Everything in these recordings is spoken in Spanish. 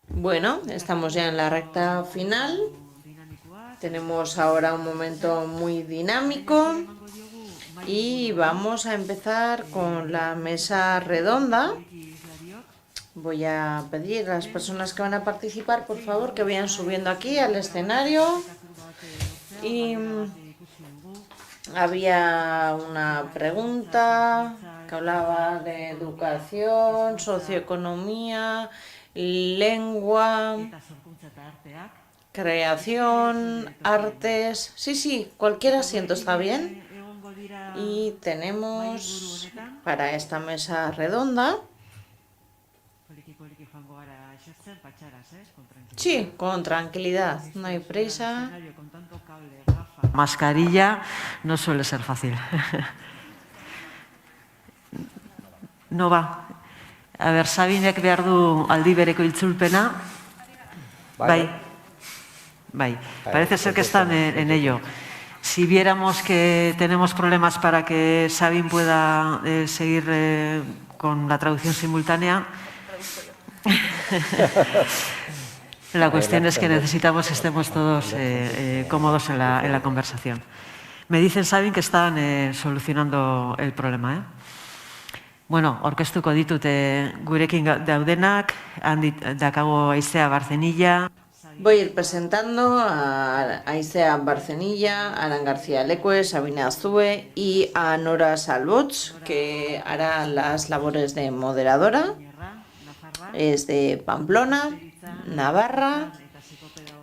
Bueno, estamos ya en la recta final. Tenemos ahora un momento muy dinámico y vamos a empezar con la mesa redonda. Voy a pedir a las personas que van a participar, por favor, que vayan subiendo aquí al escenario. Y había una pregunta que hablaba de educación, socioeconomía, lengua, creación, artes. Sí, cualquier asiento está bien. Y tenemos para esta mesa redonda. Sí, con tranquilidad, no hay prisa. Mascarilla no suele ser fácil. No va. A ver, Sabinek behar du aldi bereko itzulpena. Bai. Parece ser que están en ello. Si viéramos que tenemos problemas para que Sabin pueda seguir con la traducción simultánea, la cuestión es que necesitamos que estemos todos cómodos en la conversación. Me dicen, Sabin, que están solucionando el problema. Bueno, orkestuko ditut gurekin daudenak, dakago Aizea Barcenilla. Voy a ir presentando a Aizea Barcenilla, a Aran García Leque, Sabina Azue y a Nora Salvots, que hará las labores de moderadora. Es de Pamplona, Navarra,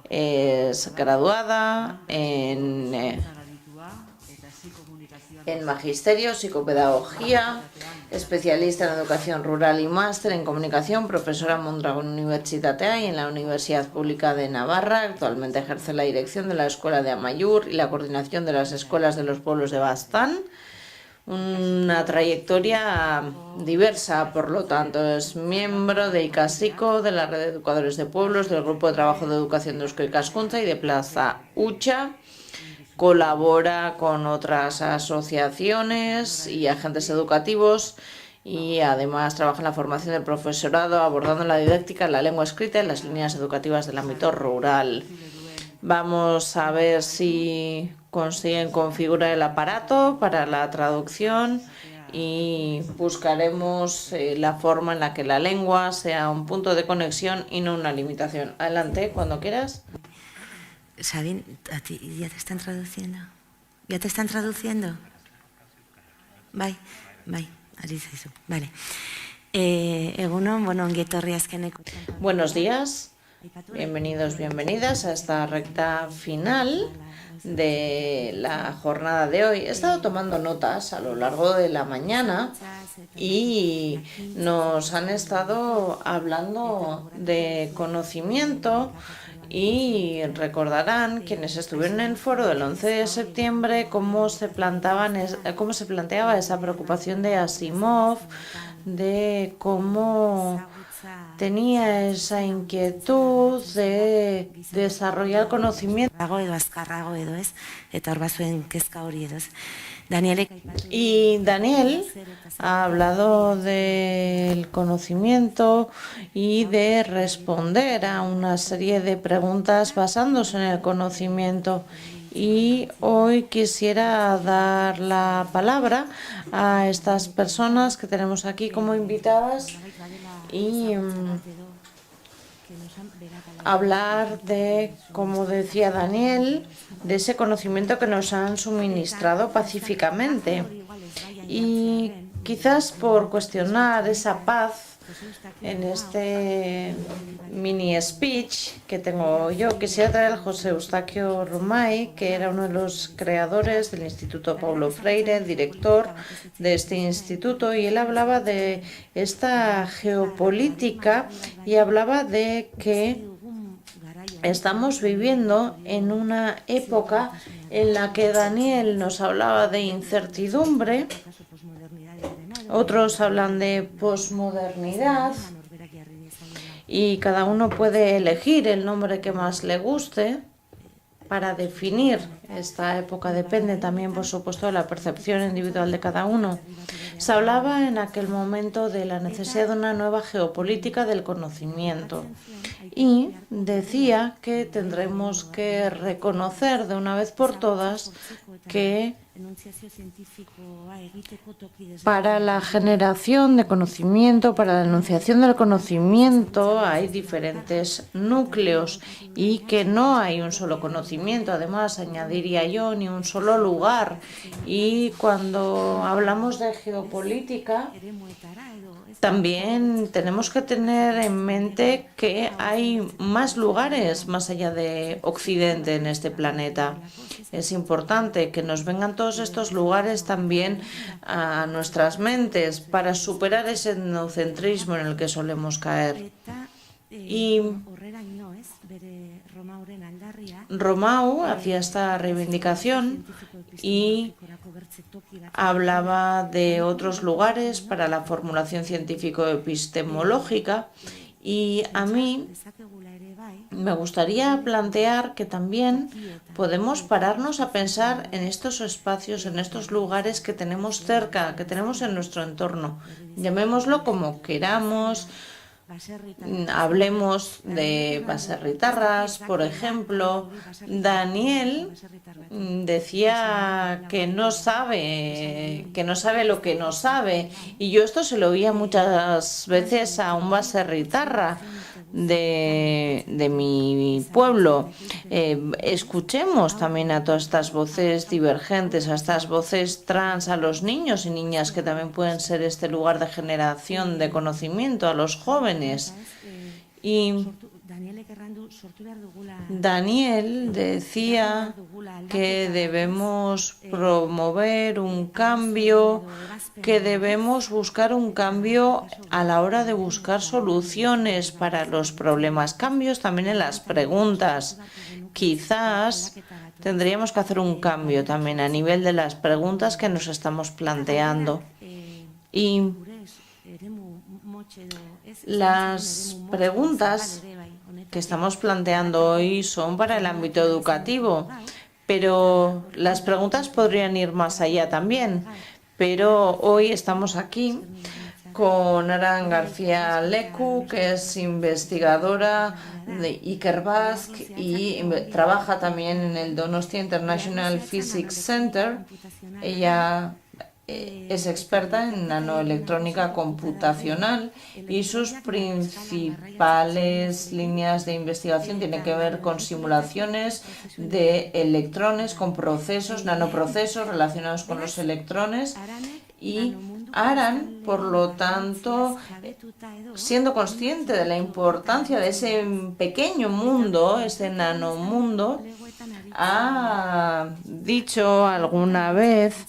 es graduada en Magisterio, Psicopedagogía, especialista en Educación Rural y máster en Comunicación, profesora en Mondragón Universitatea y en la Universidad Pública de Navarra. Actualmente ejerce la dirección de la Escuela de Amayur y la coordinación de las escuelas de los pueblos de Baztán. Una trayectoria diversa, por lo tanto, es miembro de Icasico, de la Red de Educadores de Pueblos, del Grupo de Trabajo de Educación de Eusko Ikaskuntza y de Plaza Ucha. Colabora con otras asociaciones y agentes educativos y además trabaja en la formación del profesorado, abordando la didáctica, la lengua escrita y las líneas educativas del ámbito rural. Vamos a ver si consiguen configurar el aparato para la traducción y buscaremos la forma en la que la lengua sea un punto de conexión y no una limitación. Adelante, cuando quieras. Sabin, ¿a ti ya te están traduciendo? ¿Ya te están traduciendo? Bai, ari zaizu. Vale. Egunon, ongi etorri azkeneko. Buenos días, bienvenidos, bienvenidas a esta recta final de la jornada de hoy. He estado tomando notas a lo largo de la mañana y nos han estado hablando de conocimiento. Y recordarán quienes estuvieron en el foro del 11 de septiembre cómo se planteaba esa preocupación de Asimov, de cómo tenía esa inquietud de desarrollar conocimiento. Y Daniel ha hablado del conocimiento y de responder a una serie de preguntas basándose en el conocimiento. Y hoy quisiera dar la palabra a estas personas que tenemos aquí como invitadas y hablar de, como decía Daniel, de ese conocimiento que nos han suministrado pacíficamente. Y quizás por cuestionar esa paz en este mini speech que tengo yo, quisiera traer a José Eustaquio Romay, que era uno de los creadores del Instituto Paulo Freire, director de este instituto, y él hablaba de esta geopolítica y hablaba de que estamos viviendo en una época en la que Daniel nos hablaba de incertidumbre, otros hablan de posmodernidad y cada uno puede elegir el nombre que más le guste para definir esta época. Depende también, por supuesto, de la percepción individual de cada uno. Se hablaba en aquel momento de la necesidad de una nueva geopolítica del conocimiento y decía que tendremos que reconocer de una vez por todas que para la generación de conocimiento, para la enunciación del conocimiento, hay diferentes núcleos y que no hay un solo conocimiento. Además, añadiría yo, ni un solo lugar. Y cuando hablamos de geopolítica, también tenemos que tener en mente que hay más lugares más allá de Occidente en este planeta. Es importante que nos vengan todos estos lugares también a nuestras mentes para superar ese etnocentrismo en el que solemos caer. Y Romau hacía esta reivindicación y hablaba de otros lugares para la formulación científico-epistemológica, y a mí me gustaría plantear que también podemos pararnos a pensar en estos espacios, en estos lugares que tenemos cerca, que tenemos en nuestro entorno. Llamémoslo como queramos. Hablemos de baserritarras, por ejemplo. Daniel decía que no sabe lo que no sabe, y yo esto se lo oía muchas veces a un baserritarra de mi pueblo. Escuchemos también a todas estas voces divergentes, a estas voces trans, a los niños y niñas que también pueden ser este lugar de generación de conocimiento, a los jóvenes. Y Daniel decía que debemos promover un cambio, que debemos buscar un cambio a la hora de buscar soluciones para los problemas, cambios también en las preguntas. Quizás tendríamos que hacer un cambio también a nivel de las preguntas que nos estamos planteando. Y las preguntas que estamos planteando hoy son para el ámbito educativo, pero las preguntas podrían ir más allá también. Pero hoy estamos aquí con Aran García Lecu, que es investigadora de Ikerbasque y trabaja también en el Donostia International Physics Center. Ella es experta en nanoelectrónica computacional y sus principales líneas de investigación tienen que ver con simulaciones de electrones, con procesos, nanoprocesos relacionados con los electrones. Y Aran, por lo tanto, siendo consciente de la importancia de ese pequeño mundo, ese nanomundo, ha dicho alguna vez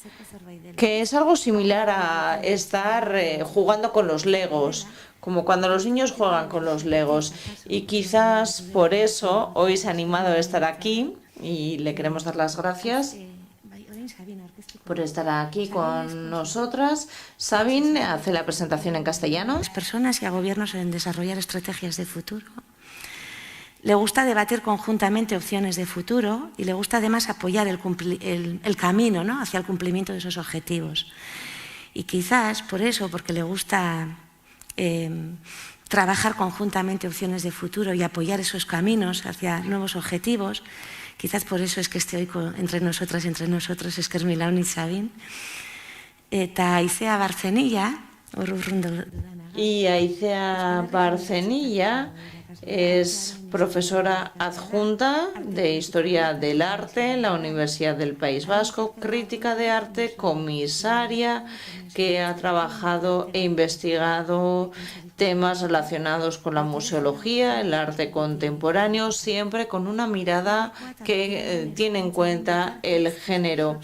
que es algo similar a estar jugando con los legos, como cuando los niños juegan con los legos. Y quizás por eso hoy se ha animado a estar aquí y le queremos dar las gracias por estar aquí con nosotras. Sabine hace la presentación en castellano. A las personas y a gobiernos en desarrollar estrategias de futuro. Le gusta debatir conjuntamente opciones de futuro y le gusta además apoyar el camino, ¿no?, hacia el cumplimiento de esos objetivos. Y quizás por eso, porque le gusta trabajar conjuntamente opciones de futuro y apoyar esos caminos hacia nuevos objetivos, quizás por eso es que esté hoy entre nosotros Eskermin Laun y Sabine. Eta Aizea Barcenilla, y Aizea Barcenilla es profesora adjunta de Historia del Arte en la Universidad del País Vasco, crítica de arte, comisaria que ha trabajado e investigado temas relacionados con la museología, el arte contemporáneo, siempre con una mirada que tiene en cuenta el género.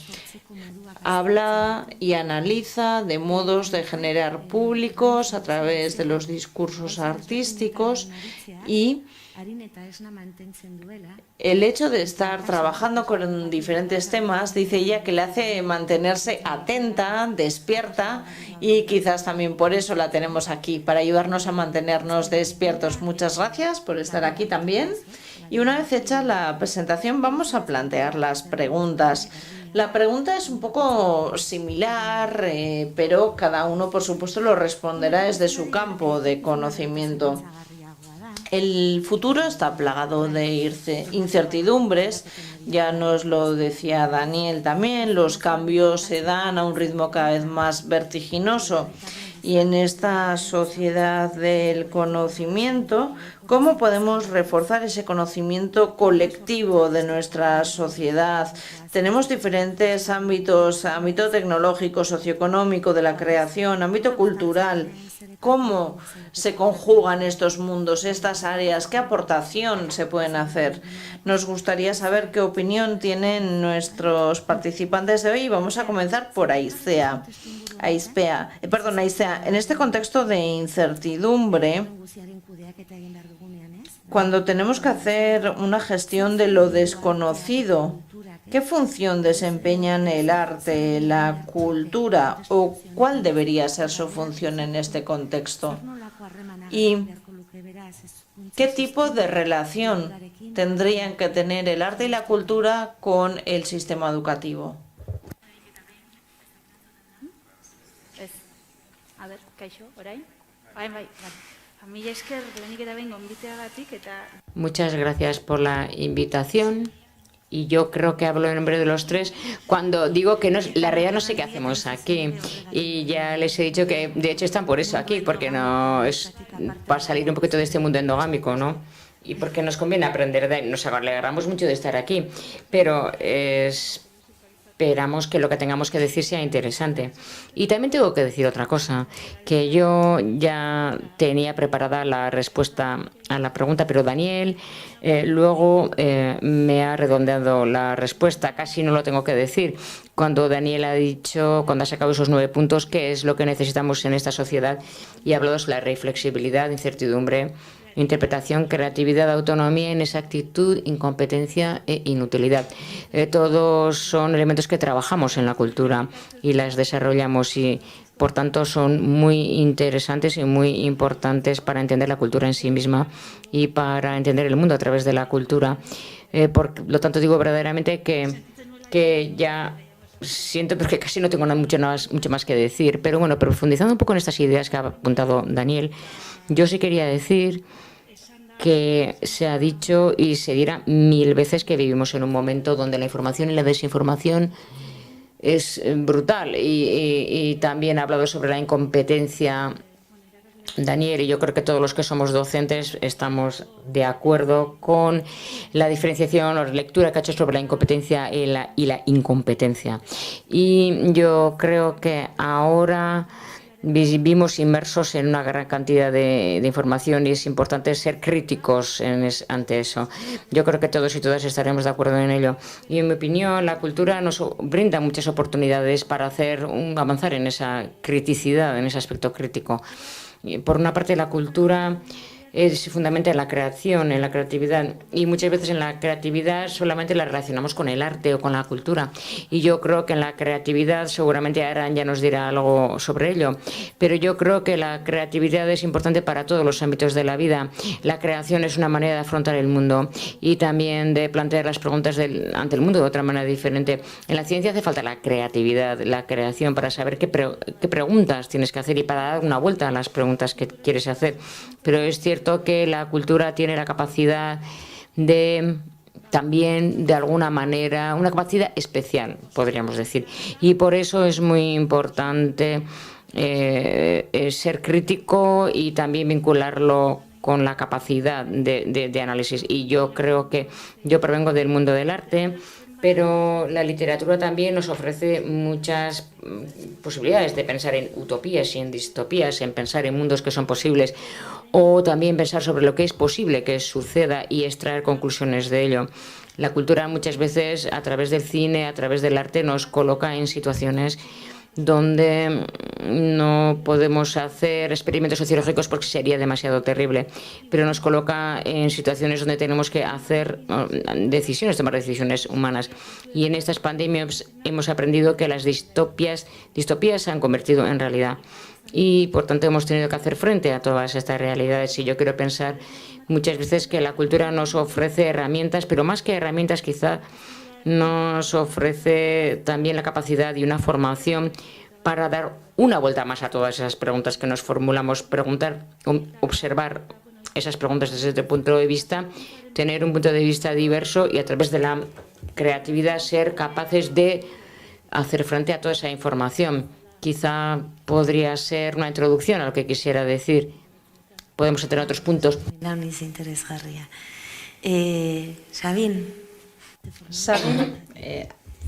Habla y analiza de modos de generar públicos a través de los discursos artísticos, y el hecho de estar trabajando con diferentes temas, dice ella, que le hace mantenerse atenta, despierta, y quizás también por eso la tenemos aquí, para ayudarnos a mantenernos despiertos. Muchas gracias por estar aquí también. Y una vez hecha la presentación vamos a plantear las preguntas. La pregunta es un poco similar, pero cada uno, por supuesto, lo responderá desde su campo de conocimiento. El futuro está plagado de incertidumbres, ya nos lo decía Daniel también, los cambios se dan a un ritmo cada vez más vertiginoso. Y en esta sociedad del conocimiento, ¿cómo podemos reforzar ese conocimiento colectivo de nuestra sociedad? Tenemos diferentes ámbitos, ámbito tecnológico, socioeconómico, de la creación, ámbito cultural. ¿Cómo se conjugan estos mundos, estas áreas? ¿Qué aportación se pueden hacer? Nos gustaría saber qué opinión tienen nuestros participantes de hoy. Vamos a comenzar por Aicea. Aicea. En este contexto de incertidumbre, cuando tenemos que hacer una gestión de lo desconocido, ¿qué función desempeñan el arte, la cultura o cuál debería ser su función en este contexto? ¿Y qué tipo de relación tendrían que tener el arte y la cultura con el sistema educativo? A ver, kaixo, orain? Bai. Mila esker lehenik eta behin gonbiteagatik eta... Muchas gracias por la invitación. Y yo creo que hablo en nombre de los tres cuando digo que la realidad no sé qué hacemos aquí. Y ya les he dicho que de hecho están por eso aquí, porque no es para salir un poquito de este mundo endogámico, ¿no? Y porque nos conviene aprender de él. Nos alegramos mucho de estar aquí, pero esperamos que lo que tengamos que decir sea interesante. Y también tengo que decir otra cosa, que yo ya tenía preparada la respuesta a la pregunta, pero Daniel luego me ha redondeado la respuesta, casi no lo tengo que decir. Cuando Daniel ha dicho, cuando ha sacado esos 9 puntos, qué es lo que necesitamos en esta sociedad, y ha hablado sobre la reflexibilidad, incertidumbre, interpretación, creatividad, autonomía, inexactitud, incompetencia e inutilidad. Todos son elementos que trabajamos en la cultura y las desarrollamos y, por tanto, son muy interesantes y muy importantes para entender la cultura en sí misma y para entender el mundo a través de la cultura. Por lo tanto, digo verdaderamente que ya siento porque casi no tengo mucho más que decir, pero bueno, profundizando un poco en estas ideas que ha apuntado Daniel, yo sí quería decir que se ha dicho y se dirá 1000 veces que vivimos en un momento donde la información y la desinformación es brutal y también ha hablado sobre la incompetencia Daniel, y yo creo que todos los que somos docentes estamos de acuerdo con la diferenciación o la lectura que ha hecho sobre la incompetencia y la incompetencia. Y yo creo que ahora vivimos inmersos en una gran cantidad de información y es importante ser críticos ante eso. Yo creo que todos y todas estaremos de acuerdo en ello. Y en mi opinión, la cultura nos brinda muchas oportunidades para avanzar en esa criticidad, en ese aspecto crítico. Por una parte, la cultura es fundamental en la creación, en la creatividad, y muchas veces en la creatividad solamente la relacionamos con el arte o con la cultura, y yo creo que en la creatividad, seguramente Aran ya nos dirá algo sobre ello, pero yo creo que la creatividad es importante para todos los ámbitos de la vida. La creación es una manera de afrontar el mundo y también de plantear las preguntas ante el mundo de otra manera diferente. En la ciencia hace falta la creatividad, la creación, para saber qué preguntas tienes que hacer y para dar una vuelta a las preguntas que quieres hacer, pero es cierto que la cultura tiene la capacidad de también, de alguna manera, una capacidad especial, podríamos decir. Y por eso es muy importante ser crítico y también vincularlo con la capacidad de análisis. Y yo creo que yo provengo del mundo del arte, pero la literatura también nos ofrece muchas posibilidades de pensar en utopías y en distopías, en pensar en mundos que son posibles, o también pensar sobre lo que es posible que suceda y extraer conclusiones de ello. La cultura muchas veces, a través del cine, a través del arte, nos coloca en situaciones donde no podemos hacer experimentos sociológicos porque sería demasiado terrible, pero nos coloca en situaciones donde tenemos que hacer decisiones, tomar decisiones humanas. Y en estas pandemias hemos aprendido que las distopías se han convertido en realidad. Y, por tanto, hemos tenido que hacer frente a todas estas realidades. Y yo quiero pensar muchas veces que la cultura nos ofrece herramientas, pero más que herramientas, quizá nos ofrece también la capacidad y una formación para dar una vuelta más a todas esas preguntas que nos formulamos, observar esas preguntas desde este punto de vista, tener un punto de vista diverso y a través de la creatividad ser capaces de hacer frente a toda esa información. Quizá podría ser una introducción a lo que quisiera decir. Podemos tener otros puntos. Sabin. Sabin,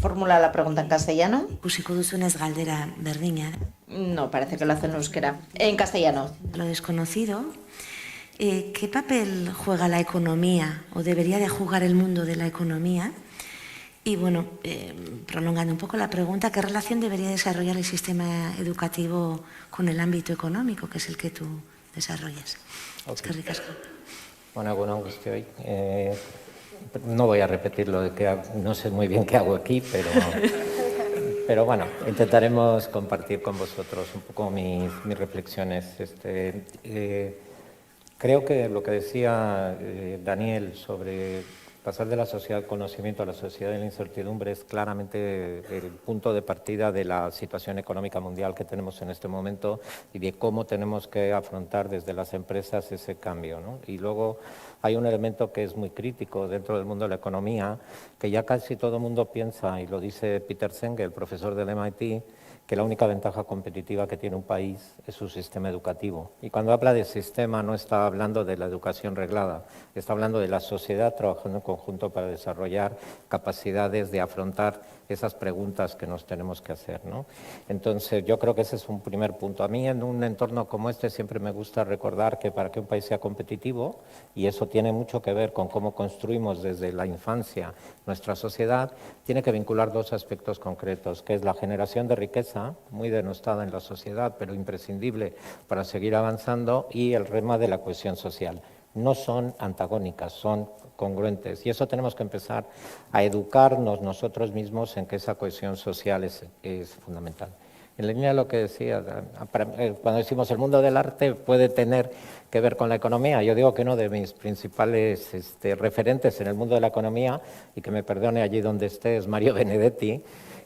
formula la pregunta en castellano. Ikusiko duzunez galdera berdina. No, parece que lo hace en euskera. En castellano. Lo desconocido. ¿Qué papel juega la economía o debería de jugar el mundo de la economía? Y bueno, prolongando un poco la pregunta, ¿qué relación debería desarrollar el sistema educativo con el ámbito económico, que es el que tú desarrollas? Okay. Es que ricasco. Bueno, no voy a repetir lo de que no sé muy bien qué hago aquí, pero bueno, intentaremos compartir con vosotros un poco mis reflexiones. Creo que lo que decía Daniel sobre pasar de la sociedad del conocimiento a la sociedad de la incertidumbre es claramente el punto de partida de la situación económica mundial que tenemos en este momento y de cómo tenemos que afrontar desde las empresas ese cambio, ¿no? Y luego hay un elemento que es muy crítico dentro del mundo de la economía, que ya casi todo el mundo piensa, y lo dice Peter Senge, el profesor del MIT, que la única ventaja competitiva que tiene un país es su sistema educativo. Y cuando habla de sistema no está hablando de la educación reglada, está hablando de la sociedad trabajando en conjunto para desarrollar capacidades de afrontar esas preguntas que nos tenemos que hacer, ¿no? Entonces, yo creo que ese es un primer punto. A mí, en un entorno como este, siempre me gusta recordar que para que un país sea competitivo, y eso tiene mucho que ver con cómo construimos desde la infancia nuestra sociedad, tiene que vincular dos aspectos concretos, que es la generación de riqueza, muy denostada en la sociedad, pero imprescindible para seguir avanzando, y el rema de la cohesión social. No son antagónicas, son congruentes. Y eso tenemos que empezar a educarnos nosotros mismos en que esa cohesión social es fundamental. En la línea de lo que decía, cuando decimos el mundo del arte puede tener que ver con la economía, yo digo que uno de mis principales referentes en el mundo de la economía, y que me perdone allí donde esté, es Mario Benedetti,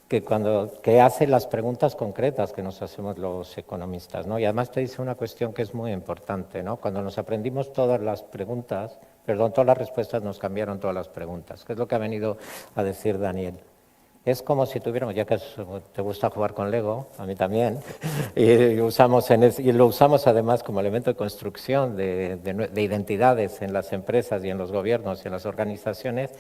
que hace las preguntas concretas que nos hacemos los economistas, ¿no? Y además te dice una cuestión que es muy importante, ¿no? Cuando nos aprendimos todas las respuestas, nos cambiaron todas las preguntas, que es lo que ha venido a decir Daniel. Es como si tuviéramos, ya que te gusta jugar con Lego, a mí también, y lo usamos además como elemento de construcción de identidades en las empresas y en los gobiernos y en las organizaciones.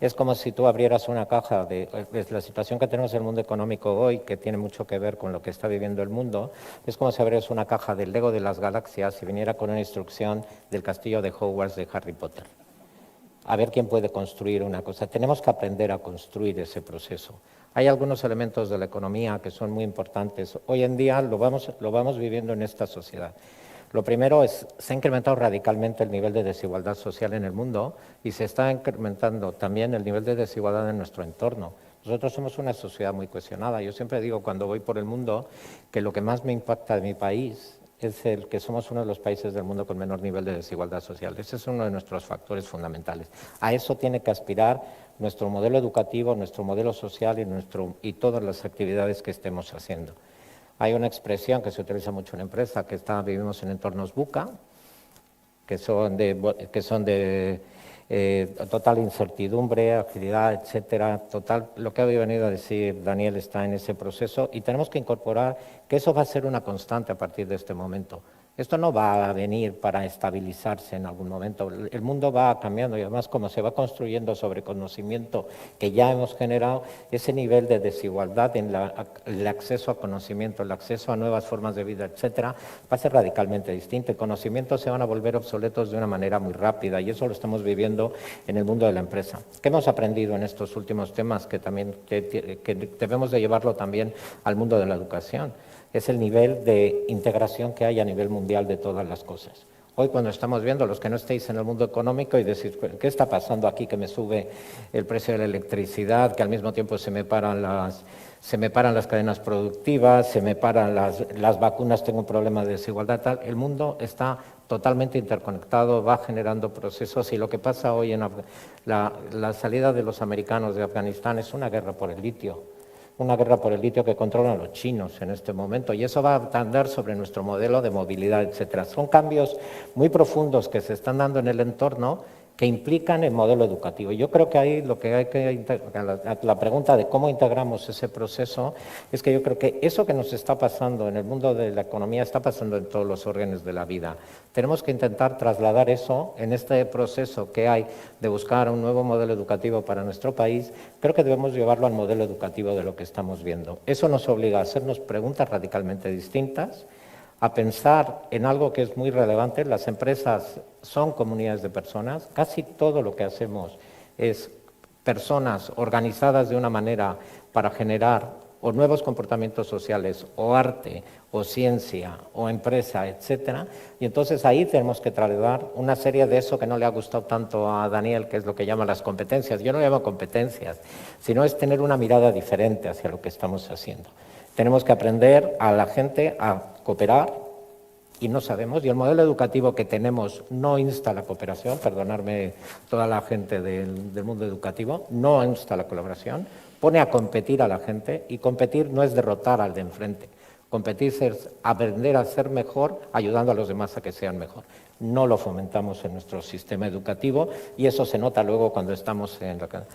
Es como si tú abrieras una caja de la situación que tenemos en el mundo económico hoy, que tiene mucho que ver con lo que está viviendo el mundo. Es como si abrieras una caja del Lego de las galaxias y viniera con una instrucción del castillo de Hogwarts de Harry Potter. A ver quién puede construir una cosa. Tenemos que aprender a construir ese proceso. Hay algunos elementos de la economía que son muy importantes. Hoy en día lo vamos viviendo en esta sociedad. Lo primero es, se ha incrementado radicalmente el nivel de desigualdad social en el mundo y se está incrementando también el nivel de desigualdad en nuestro entorno. Nosotros somos una sociedad muy cohesionada. Yo siempre digo cuando voy por el mundo que lo que más me impacta de mi país es el que somos uno de los países del mundo con menor nivel de desigualdad social. Ese es uno de nuestros factores fundamentales. A eso tiene que aspirar nuestro modelo educativo, nuestro modelo social y todas las actividades que estemos haciendo. Hay una expresión que se utiliza mucho en la empresa, que vivimos en entornos VUCA, que son de total incertidumbre, agilidad, etcétera. Total, lo que ha venido a decir Daniel está en ese proceso y tenemos que incorporar que eso va a ser una constante a partir de este momento. Esto no va a venir para estabilizarse en algún momento. El mundo va cambiando y además como se va construyendo sobre conocimiento que ya hemos generado, ese nivel de desigualdad en el acceso a conocimiento, el acceso a nuevas formas de vida, etcétera, va a ser radicalmente distinto. El conocimiento se van a volver obsoletos de una manera muy rápida y eso lo estamos viviendo en el mundo de la empresa. ¿Qué hemos aprendido en estos últimos temas que debemos de llevarlo también al mundo de la educación? Es el nivel de integración que hay a nivel mundial de todas las cosas. Hoy cuando estamos viendo, los que no estéis en el mundo económico y decís, ¿qué está pasando aquí que me sube el precio de la electricidad, que al mismo tiempo se me paran las cadenas productivas, se me paran las vacunas, tengo un problema de desigualdad, tal? El mundo está totalmente interconectado, va generando procesos, y lo que pasa hoy en la salida de los americanos de Afganistán es una guerra por el litio. Una guerra por el litio que controlan los chinos en este momento, y eso va a andar sobre nuestro modelo de movilidad, etcétera. Son cambios muy profundos que se están dando en el entorno que implican el modelo educativo. Yo creo que ahí lo que hay que, la pregunta de cómo integramos ese proceso, es que yo creo que eso que nos está pasando en el mundo de la economía está pasando en todos los órdenes de la vida. Tenemos que intentar trasladar eso en este proceso que hay de buscar un nuevo modelo educativo para nuestro país. Creo que debemos llevarlo al modelo educativo de lo que estamos viendo. Eso nos obliga a hacernos preguntas radicalmente distintas, a pensar en algo que es muy relevante. Las empresas son comunidades de personas, casi todo lo que hacemos es personas organizadas de una manera para generar o nuevos comportamientos sociales, o arte, o ciencia, o empresa, etcétera. Y entonces ahí tenemos que trasladar una serie de eso que no le ha gustado tanto a Daniel, que es lo que llama las competencias. Yo no lo llamo competencias, sino es tener una mirada diferente hacia lo que estamos haciendo. Tenemos que aprender a la gente a cooperar, y no sabemos, y el modelo educativo que tenemos no insta la cooperación, perdonadme toda la gente del mundo educativo, no insta la colaboración, pone a competir a la gente, y competir no es derrotar al de enfrente, competir es aprender a ser mejor ayudando a los demás a que sean mejor. No lo fomentamos en nuestro sistema educativo, y eso se nota luego cuando estamos en la...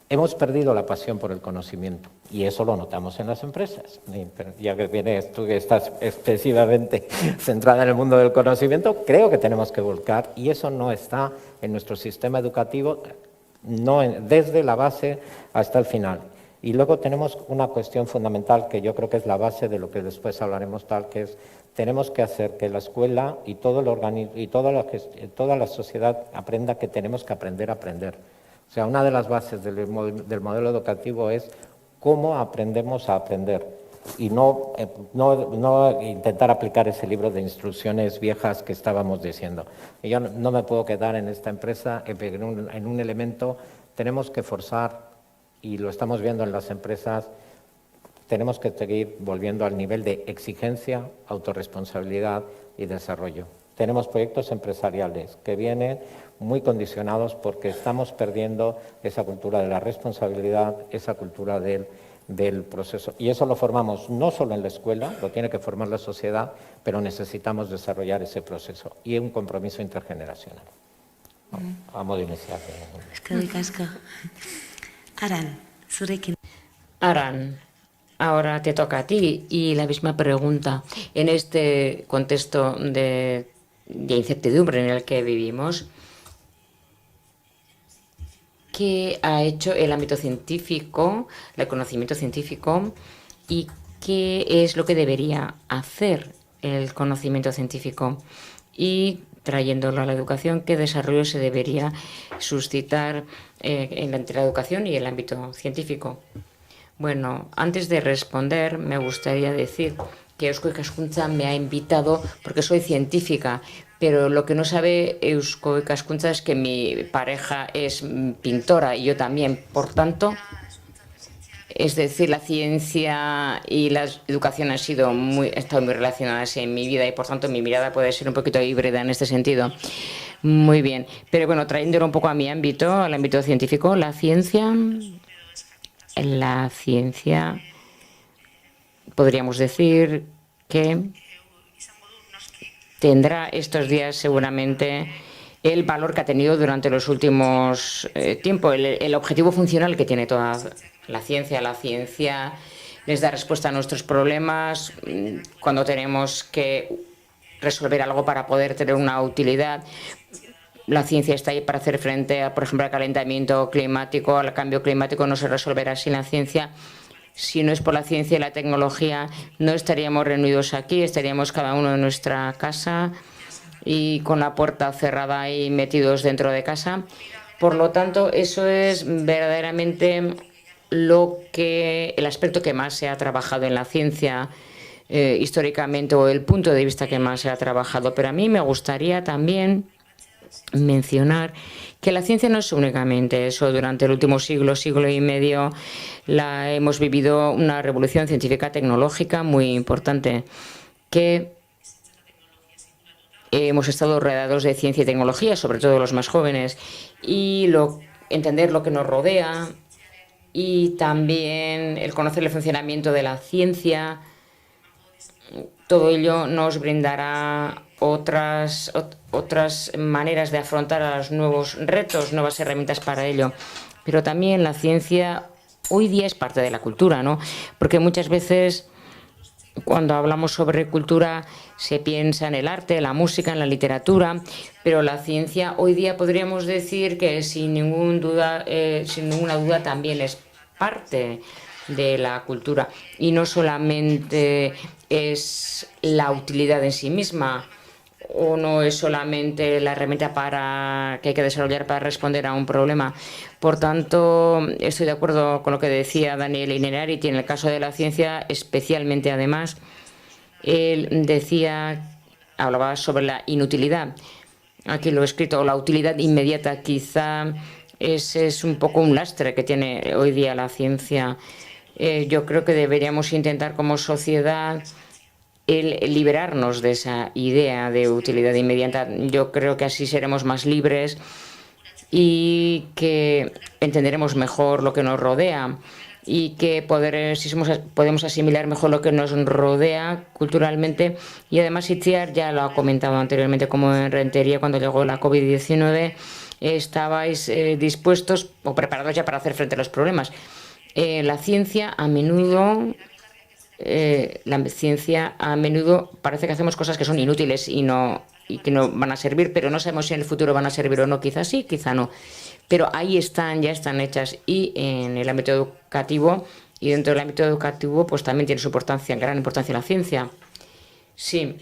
Hemos perdido la pasión por el conocimiento, y eso lo notamos en las empresas. Ya que tú que estás excesivamente centrada en el mundo del conocimiento, creo que tenemos que volcar, y eso no está en nuestro sistema educativo, desde la base hasta el final. Y luego tenemos una cuestión fundamental que yo creo que es la base de lo que después hablaremos, que es tenemos que hacer que la escuela y todo el y toda la sociedad aprenda que tenemos que aprender a aprender. O sea, una de las bases del modelo educativo es cómo aprendemos a aprender, y no intentar aplicar ese libro de instrucciones viejas que estábamos diciendo. Y yo no me puedo quedar en esta empresa en un elemento. Tenemos que forzar, y lo estamos viendo en las empresas, tenemos que seguir volviendo al nivel de exigencia, autorresponsabilidad y desarrollo. Tenemos proyectos empresariales que vienen muy condicionados porque estamos perdiendo esa cultura de la responsabilidad, esa cultura del proceso. Y eso lo formamos no solo en la escuela, lo tiene que formar la sociedad, pero necesitamos desarrollar ese proceso y un compromiso intergeneracional. Vamos a iniciar. Eskerrik asko. Aran, zurekin. Aran, ahora te toca a ti, y la misma pregunta. En este contexto de incertidumbre en el que vivimos, ¿qué ha hecho el ámbito científico, el conocimiento científico, y qué es lo que debería hacer el conocimiento científico? Y trayéndolo a la educación, ¿qué desarrollo se debería suscitar entre la educación y el ámbito científico? Bueno, antes de responder, me gustaría decir que Eusko Ikaskuntza me ha invitado porque soy científica, pero lo que no sabe Eusko Ikaskuntza es que mi pareja es pintora y yo también. Por tanto, es decir, la ciencia y la educación han estado muy relacionadas en mi vida, y por tanto mi mirada puede ser un poquito híbrida en este sentido. Muy bien, pero bueno, trayéndolo un poco a mi ámbito, al ámbito científico, la ciencia, podríamos decir que tendrá estos días seguramente el valor que ha tenido durante los últimos tiempos, el objetivo funcional que tiene toda la ciencia. La ciencia les da respuesta a nuestros problemas cuando tenemos que resolver algo para poder tener una utilidad. La ciencia está ahí para hacer frente, por ejemplo, al calentamiento climático, al cambio climático. No se resolverá sin la ciencia. Si no es por la ciencia y la tecnología, no estaríamos reunidos aquí, estaríamos cada uno en nuestra casa y con la puerta cerrada y metidos dentro de casa. Por lo tanto, eso es verdaderamente el aspecto que más se ha trabajado en la ciencia históricamente, o el punto de vista que más se ha trabajado. Pero a mí me gustaría también mencionar que la ciencia no es únicamente eso. Durante el último siglo y medio, hemos vivido una revolución científica tecnológica muy importante que hemos estado rodeados de ciencia y tecnología, sobre todo los más jóvenes, y entender lo que nos rodea y también el conocer el funcionamiento de la ciencia. Todo ello nos brindará otras maneras de afrontar a los nuevos retos, nuevas herramientas para ello. Pero también la ciencia hoy día es parte de la cultura, ¿no? Porque muchas veces cuando hablamos sobre cultura se piensa en el arte, la música, en la literatura, pero la ciencia hoy día podríamos decir que sin ninguna duda también es parte de la cultura, y no solamente es la utilidad en sí misma, o no es solamente la herramienta que hay que desarrollar para responder a un problema. Por tanto, estoy de acuerdo con lo que decía Daniel Innerarity en el caso de la ciencia, especialmente además, él hablaba sobre la inutilidad. Aquí lo he escrito, o la utilidad inmediata. Quizá ese es un poco un lastre que tiene hoy día la ciencia. Yo creo que deberíamos intentar como sociedad liberarnos de esa idea de utilidad inmediata. Yo creo que así seremos más libres y que entenderemos mejor lo que nos rodea y que podemos asimilar mejor lo que nos rodea culturalmente. Y además Itziar ya lo ha comentado anteriormente, como en Rentería, cuando llegó la COVID-19, estabais dispuestos o preparados ya para hacer frente a los problemas. La ciencia a menudo parece que hacemos cosas que son inútiles y que no van a servir, pero no sabemos si en el futuro van a servir o no. Quizás sí, quizá no. Pero ahí ya están hechas, y en el ámbito educativo, y dentro del ámbito educativo pues también tiene su gran importancia la ciencia. Sí,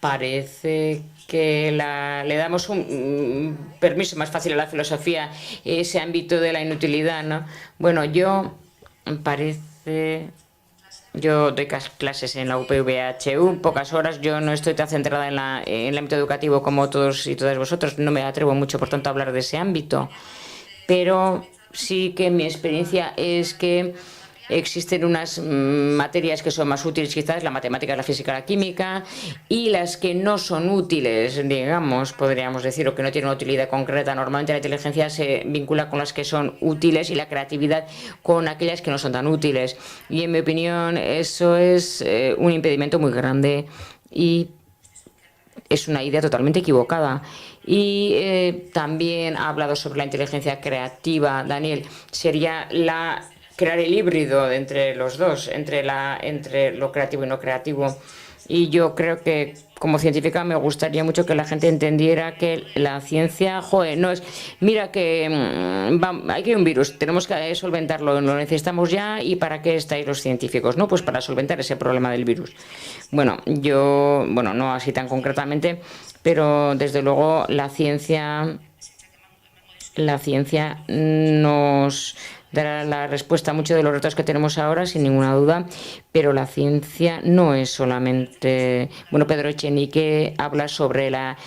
parece que le damos un permiso más fácil a la filosofía, ese ámbito de la inutilidad, ¿no? Bueno, yo doy clases en la UPVHU, pocas horas. Yo no estoy tan centrada en el ámbito educativo como todos y todas vosotros. No me atrevo mucho, por tanto, a hablar de ese ámbito. Pero sí que mi experiencia es que existen unas materias que son más útiles, quizás la matemática, la física, la química, y las que no son útiles, digamos, podríamos decir, o que no tienen una utilidad concreta. Normalmente la inteligencia se vincula con las que son útiles y la creatividad con aquellas que no son tan útiles. Y en mi opinión eso es un impedimento muy grande y es una idea totalmente equivocada. Y también ha hablado sobre la inteligencia creativa, Daniel. Sería crear el híbrido entre los dos, entre lo creativo y no creativo. Y yo creo que como científica me gustaría mucho que la gente entendiera que la ciencia, no es, mira que hay un virus, tenemos que solventarlo, lo necesitamos ya, ¿y para qué estáis los científicos? No, pues para solventar ese problema del virus. Bueno, no así tan concretamente, pero desde luego la ciencia nos dará la respuesta a muchos de los retos que tenemos ahora, sin ninguna duda, pero la ciencia no es solamente... Bueno, Pedro Echenique habla sobre la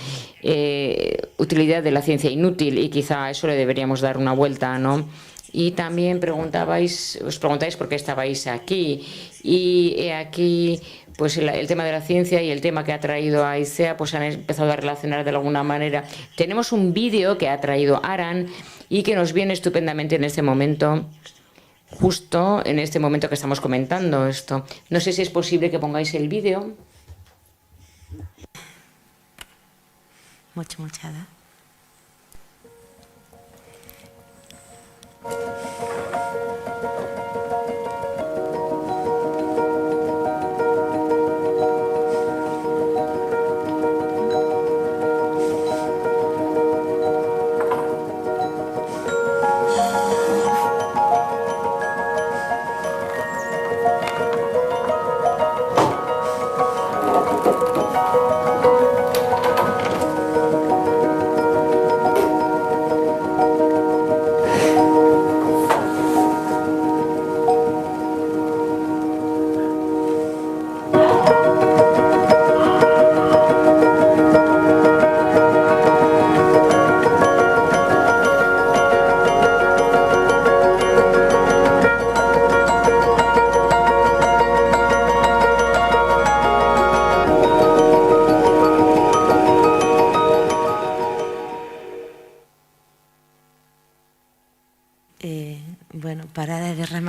utilidad de la ciencia inútil, y quizá a eso le deberíamos dar una vuelta, ¿no? Y también os preguntáis por qué estabais aquí, y aquí pues el tema de la ciencia y el tema que ha traído a ICEA pues han empezado a relacionar de alguna manera. Tenemos un vídeo que ha traído Aran y que nos viene estupendamente en este momento, justo en este momento que estamos comentando esto. No sé si es posible que pongáis el vídeo. Muchas gracias.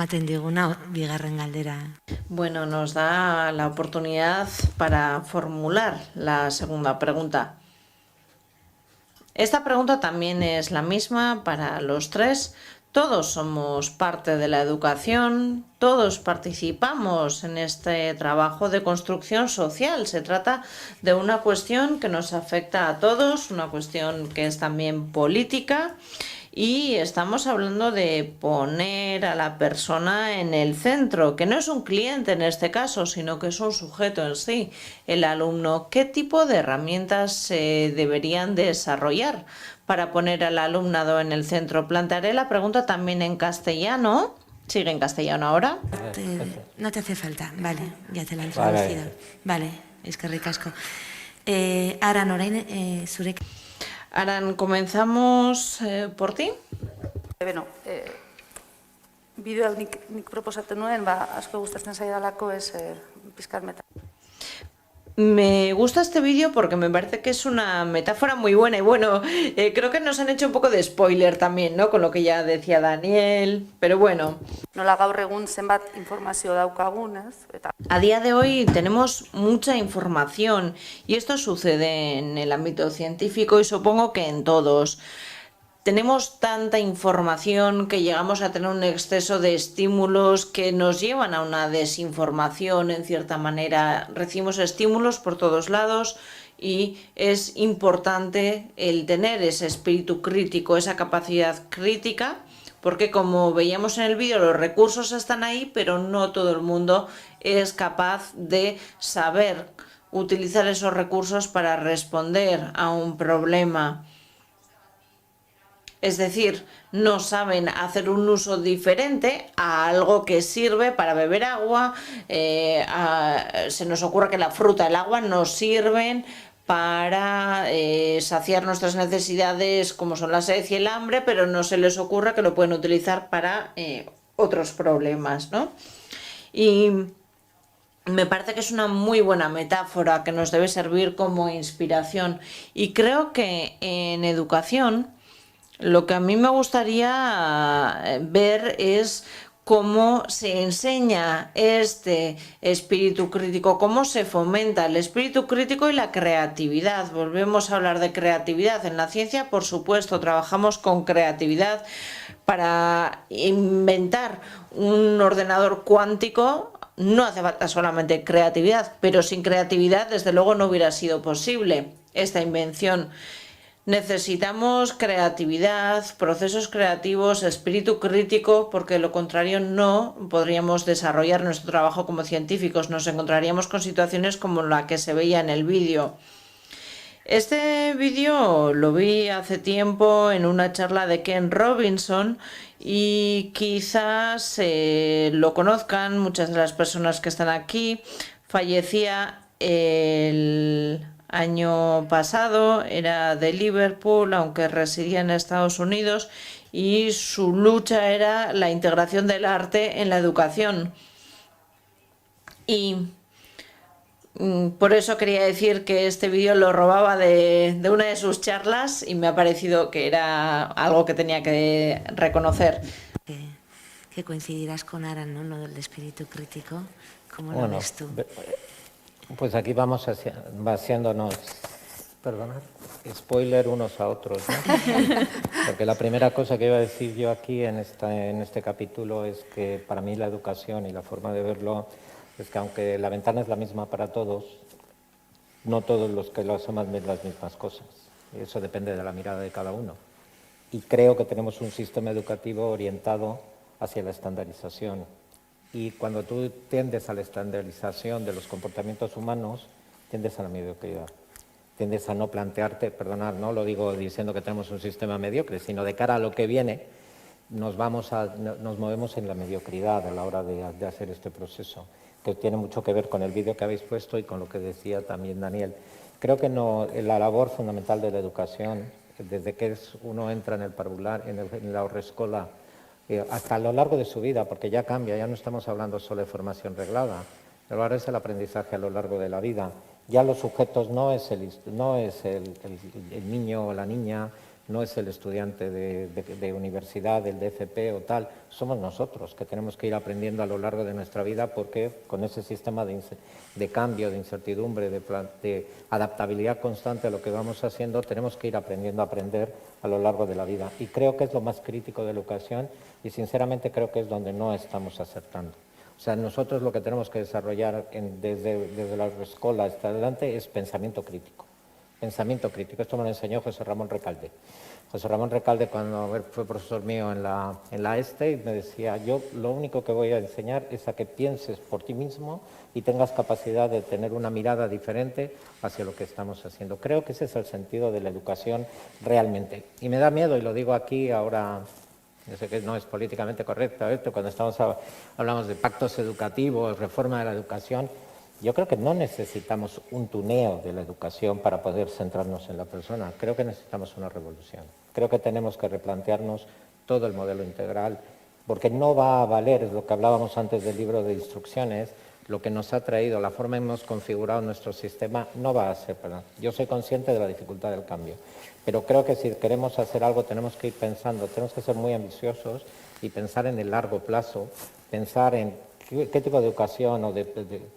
ematen diguna bigarren galdera. Bueno, nos da la oportunidad para formular la segunda pregunta. Esta pregunta también es la misma para los tres. Todos somos parte de la educación, todos participamos en este trabajo de construcción social. Se trata de una cuestión que nos afecta a todos, una cuestión que es también política. Y estamos hablando de poner a la persona en el centro, que no es un cliente en este caso, sino que es un sujeto en sí, el alumno. ¿Qué tipo de herramientas se deberían desarrollar para poner al alumnado en el centro? Plantearé la pregunta también en castellano. Sigue en castellano ahora. No te hace falta, vale, ya te la han Vale. traducido. Vale, eskerrik asko. Aran, orain, zurek... Aran, comenzamos por ti. Beno, bideoa nik proposatzen nuen, asko gustatzen zaidalako ez pizkat meta. Me gusta este vídeo porque me parece que es una metáfora muy buena y bueno, creo que nos han hecho un poco de spoiler también, ¿no? Con lo que ya decía Daniel, pero bueno. Nola gaur egun zenbat informazio daukagun, ez? Eta A día de hoy tenemos mucha información y esto sucede en el ámbito científico y supongo que en todos. Tenemos tanta información que llegamos a tener un exceso de estímulos que nos llevan a una desinformación en cierta manera. Recibimos estímulos por todos lados y es importante el tener ese espíritu crítico, esa capacidad crítica, porque como veíamos en el vídeo los recursos están ahí, pero no todo el mundo es capaz de saber utilizar esos recursos para responder a un problema. Es decir, no saben hacer un uso diferente a algo que sirve para beber agua. Se nos ocurre que la fruta y el agua nos sirven para saciar nuestras necesidades como son la sed y el hambre, pero no se les ocurre que lo pueden utilizar para otros problemas, ¿no? Y me parece que es una muy buena metáfora que nos debe servir como inspiración. Y creo que en educación lo que a mí me gustaría ver es cómo se enseña este espíritu crítico, cómo se fomenta el espíritu crítico y la creatividad. Volvemos a hablar de creatividad. En la ciencia, por supuesto, trabajamos con creatividad para inventar un ordenador cuántico. No hace falta solamente creatividad, pero sin creatividad, desde luego, no hubiera sido posible esta invención. Necesitamos creatividad, procesos creativos, espíritu crítico, porque de lo contrario no podríamos desarrollar nuestro trabajo como científicos. Nos encontraríamos con situaciones como la que se veía en el vídeo. Este vídeo lo vi hace tiempo en una charla de Ken Robinson y quizás lo conozcan muchas de las personas que están aquí. Fallecía el año pasado, era de Liverpool, aunque residía en Estados Unidos, y su lucha era la integración del arte en la educación. Y por eso quería decir que este vídeo lo robaba de una de sus charlas y me ha parecido que era algo que tenía que reconocer. Que coincidirás con Aran, ¿no? Lo del espíritu crítico. ¿Cómo lo Bueno, ves tú? pues aquí vamos haciéndonos, perdonad, spoiler unos a otros, ¿no? Porque la primera cosa que iba a decir yo aquí en este capítulo es que para mí la educación y la forma de verlo es que aunque la ventana es la misma para todos, no todos los que lo asoman ven las mismas cosas. Eso depende de la mirada de cada uno. Y creo que tenemos un sistema educativo orientado hacia la estandarización. Y cuando tú tiendes a la estandarización de los comportamientos humanos, tiendes a la mediocridad. Tiendes a no plantearte, perdonad, no lo digo diciendo que tenemos un sistema mediocre, sino de cara a lo que viene, nos movemos en la mediocridad a la hora de hacer este proceso, que tiene mucho que ver con el vídeo que habéis puesto y con lo que decía también Daniel. Creo que la labor fundamental de la educación, desde que uno entra en el parvular, en la haurrescola, hasta a lo largo de su vida, porque ya cambia, ya no estamos hablando solo de formación reglada, pero ahora es el aprendizaje a lo largo de la vida. Ya los sujetos no es el niño o la niña no es el estudiante de universidad, del DFP o tal, somos nosotros que tenemos que ir aprendiendo a lo largo de nuestra vida, porque con ese sistema de cambio, de incertidumbre, de adaptabilidad constante a lo que vamos haciendo, tenemos que ir aprendiendo a aprender a lo largo de la vida. Y creo que es lo más crítico de la educación y sinceramente creo que es donde no estamos acertando. O sea, nosotros lo que tenemos que desarrollar desde la escuela hasta adelante es pensamiento crítico. Pensamiento crítico. Esto me lo enseñó José Ramón Recalde. José Ramón Recalde, cuando fue profesor mío en la ESTE, me decía, yo lo único que voy a enseñar es a que pienses por ti mismo y tengas capacidad de tener una mirada diferente hacia lo que estamos haciendo. Creo que ese es el sentido de la educación realmente. Y me da miedo, y lo digo aquí ahora, yo sé que no es políticamente correcto esto, cuando hablamos de pactos educativos, reforma de la educación, yo creo que no necesitamos un tuneo de la educación para poder centrarnos en la persona. Creo que necesitamos una revolución. Creo que tenemos que replantearnos todo el modelo integral, porque no va a valer, es lo que hablábamos antes del libro de instrucciones, lo que nos ha traído, la forma en que hemos configurado nuestro sistema, no va a ser para. Yo soy consciente de la dificultad del cambio, pero creo que si queremos hacer algo tenemos que ir pensando, tenemos que ser muy ambiciosos y pensar en el largo plazo, pensar en qué tipo de educación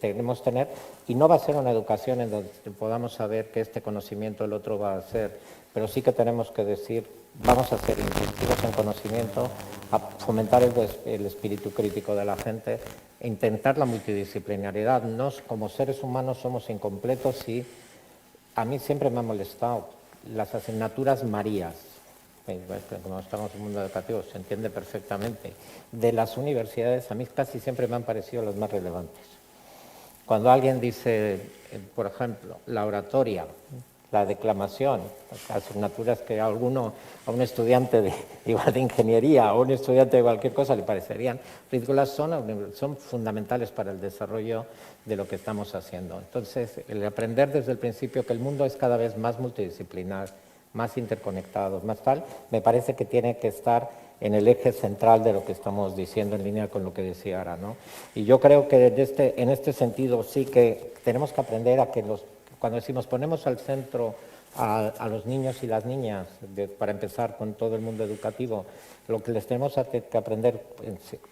queremos tener, y no va a ser una educación en donde podamos saber que este conocimiento el otro va a hacer, pero sí que tenemos que decir, vamos a ser incisivos en conocimiento, a fomentar el espíritu crítico de la gente, e intentar la multidisciplinariedad. Como seres humanos somos incompletos y a mí siempre me ha molestado las asignaturas Marías. Como estamos en un mundo educativo, se entiende perfectamente. De las universidades, a mí casi siempre me han parecido las más relevantes. Cuando alguien dice, por ejemplo, la oratoria, la declamación, asignaturas que a un estudiante igual de ingeniería o un estudiante de cualquier cosa le parecerían ridículas, son fundamentales para el desarrollo de lo que estamos haciendo. Entonces, el aprender desde el principio que el mundo es cada vez más multidisciplinar, más interconectados, más tal, me parece que tiene que estar en el eje central de lo que estamos diciendo, en línea con lo que decía Ara, ¿no? Y yo creo que en este sentido sí que tenemos que aprender a que cuando decimos ponemos al centro a los niños y las niñas, para empezar con todo el mundo educativo, lo que les tenemos que aprender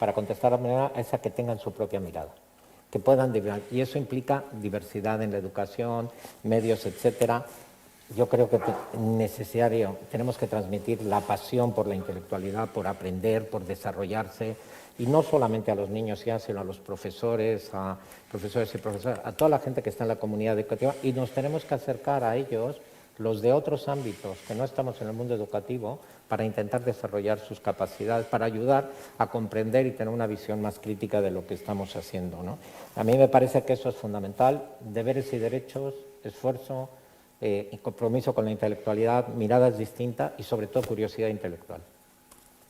para contestar la manera es a que tengan su propia mirada, que puedan, y eso implica diversidad en la educación, medios, etcétera. Yo creo que tenemos que transmitir la pasión por la intelectualidad, por aprender, por desarrollarse, y no solamente a los niños ya, sino a los profesores, a profesores y profesoras, a toda la gente que está en la comunidad educativa, y nos tenemos que acercar a ellos, los de otros ámbitos que no estamos en el mundo educativo, para intentar desarrollar sus capacidades, para ayudar a comprender y tener una visión más crítica de lo que estamos haciendo, ¿no? A mí me parece que eso es fundamental, deberes y derechos, esfuerzo, y compromiso con la intelectualidad, miradas distintas y sobre todo curiosidad intelectual.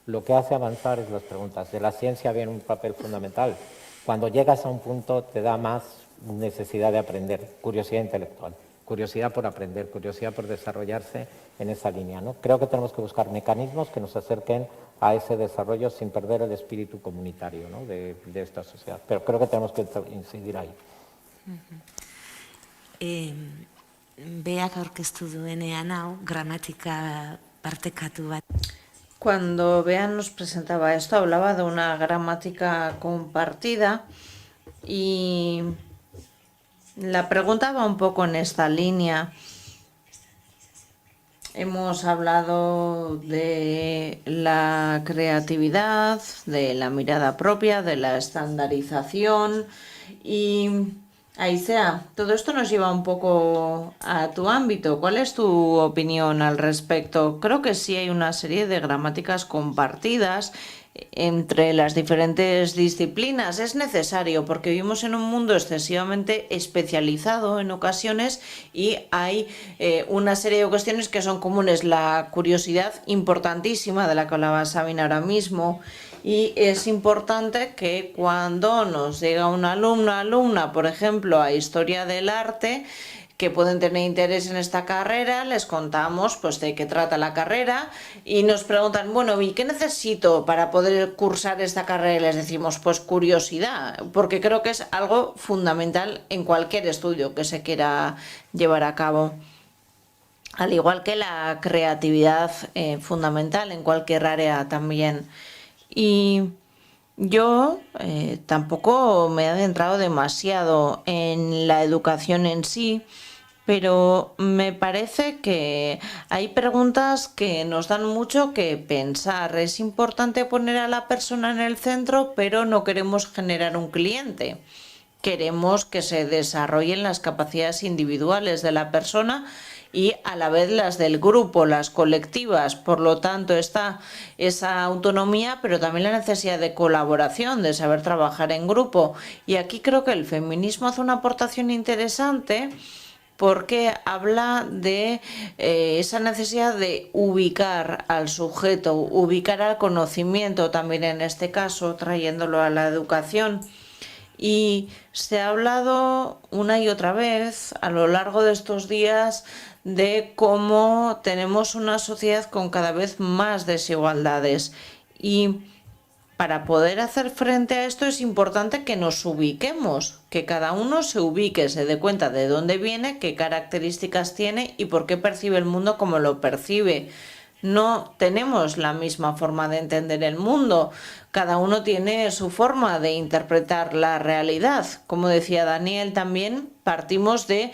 Lo que hace avanzar es las preguntas. De la ciencia viene un papel fundamental. Cuando llegas a un punto te da más necesidad de aprender, curiosidad intelectual, curiosidad por aprender, curiosidad por desarrollarse en esa línea, ¿no? Creo que tenemos que buscar mecanismos que nos acerquen a ese desarrollo sin perder el espíritu comunitario, ¿no? de esta sociedad. Pero creo que tenemos que incidir ahí. Beak aurkeztu duenean hau, gramatika partekatu bat. Cuando Bea nos presentaba esto, hablaba de una gramática compartida y la pregunta va un poco en esta línea. Hemos hablado de la creatividad, de la mirada propia, de la estandarización y Aicea, todo esto nos lleva un poco a tu ámbito. ¿Cuál es tu opinión al respecto? Creo que sí hay una serie de gramáticas compartidas entre las diferentes disciplinas. Es necesario porque vivimos en un mundo excesivamente especializado en ocasiones y hay una serie de cuestiones que son comunes. La curiosidad importantísima de la que hablaba Sabina ahora mismo. Y es importante que cuando nos llega un alumna, por ejemplo, a Historia del Arte, que pueden tener interés en esta carrera, les contamos pues de qué trata la carrera y nos preguntan, bueno, ¿y qué necesito para poder cursar esta carrera? Y les decimos, pues curiosidad, porque creo que es algo fundamental en cualquier estudio que se quiera llevar a cabo. al igual que la creatividad fundamental en cualquier área también. Y yo tampoco me he adentrado demasiado en la educación en sí, pero me parece que hay preguntas que nos dan mucho que pensar. Es importante poner a la persona en el centro, pero no queremos generar un cliente. Queremos que se desarrollen las capacidades individuales de la persona y a la vez las del grupo, las colectivas. Por lo tanto, está esa autonomía, pero también la necesidad de colaboración, de saber trabajar en grupo. Y aquí creo que el feminismo hace una aportación interesante, porque habla de esa necesidad de ubicar al sujeto, ubicar al conocimiento también en este caso, trayéndolo a la educación. Y se ha hablado una y otra vez a lo largo de estos días de cómo tenemos una sociedad con cada vez más desigualdades. Y para poder hacer frente a esto es importante que nos ubiquemos, que cada uno se ubique, se dé cuenta de dónde viene, qué características tiene y por qué percibe el mundo como lo percibe. No tenemos la misma forma de entender el mundo. Cada uno tiene su forma de interpretar la realidad. Como decía Daniel también, partimos de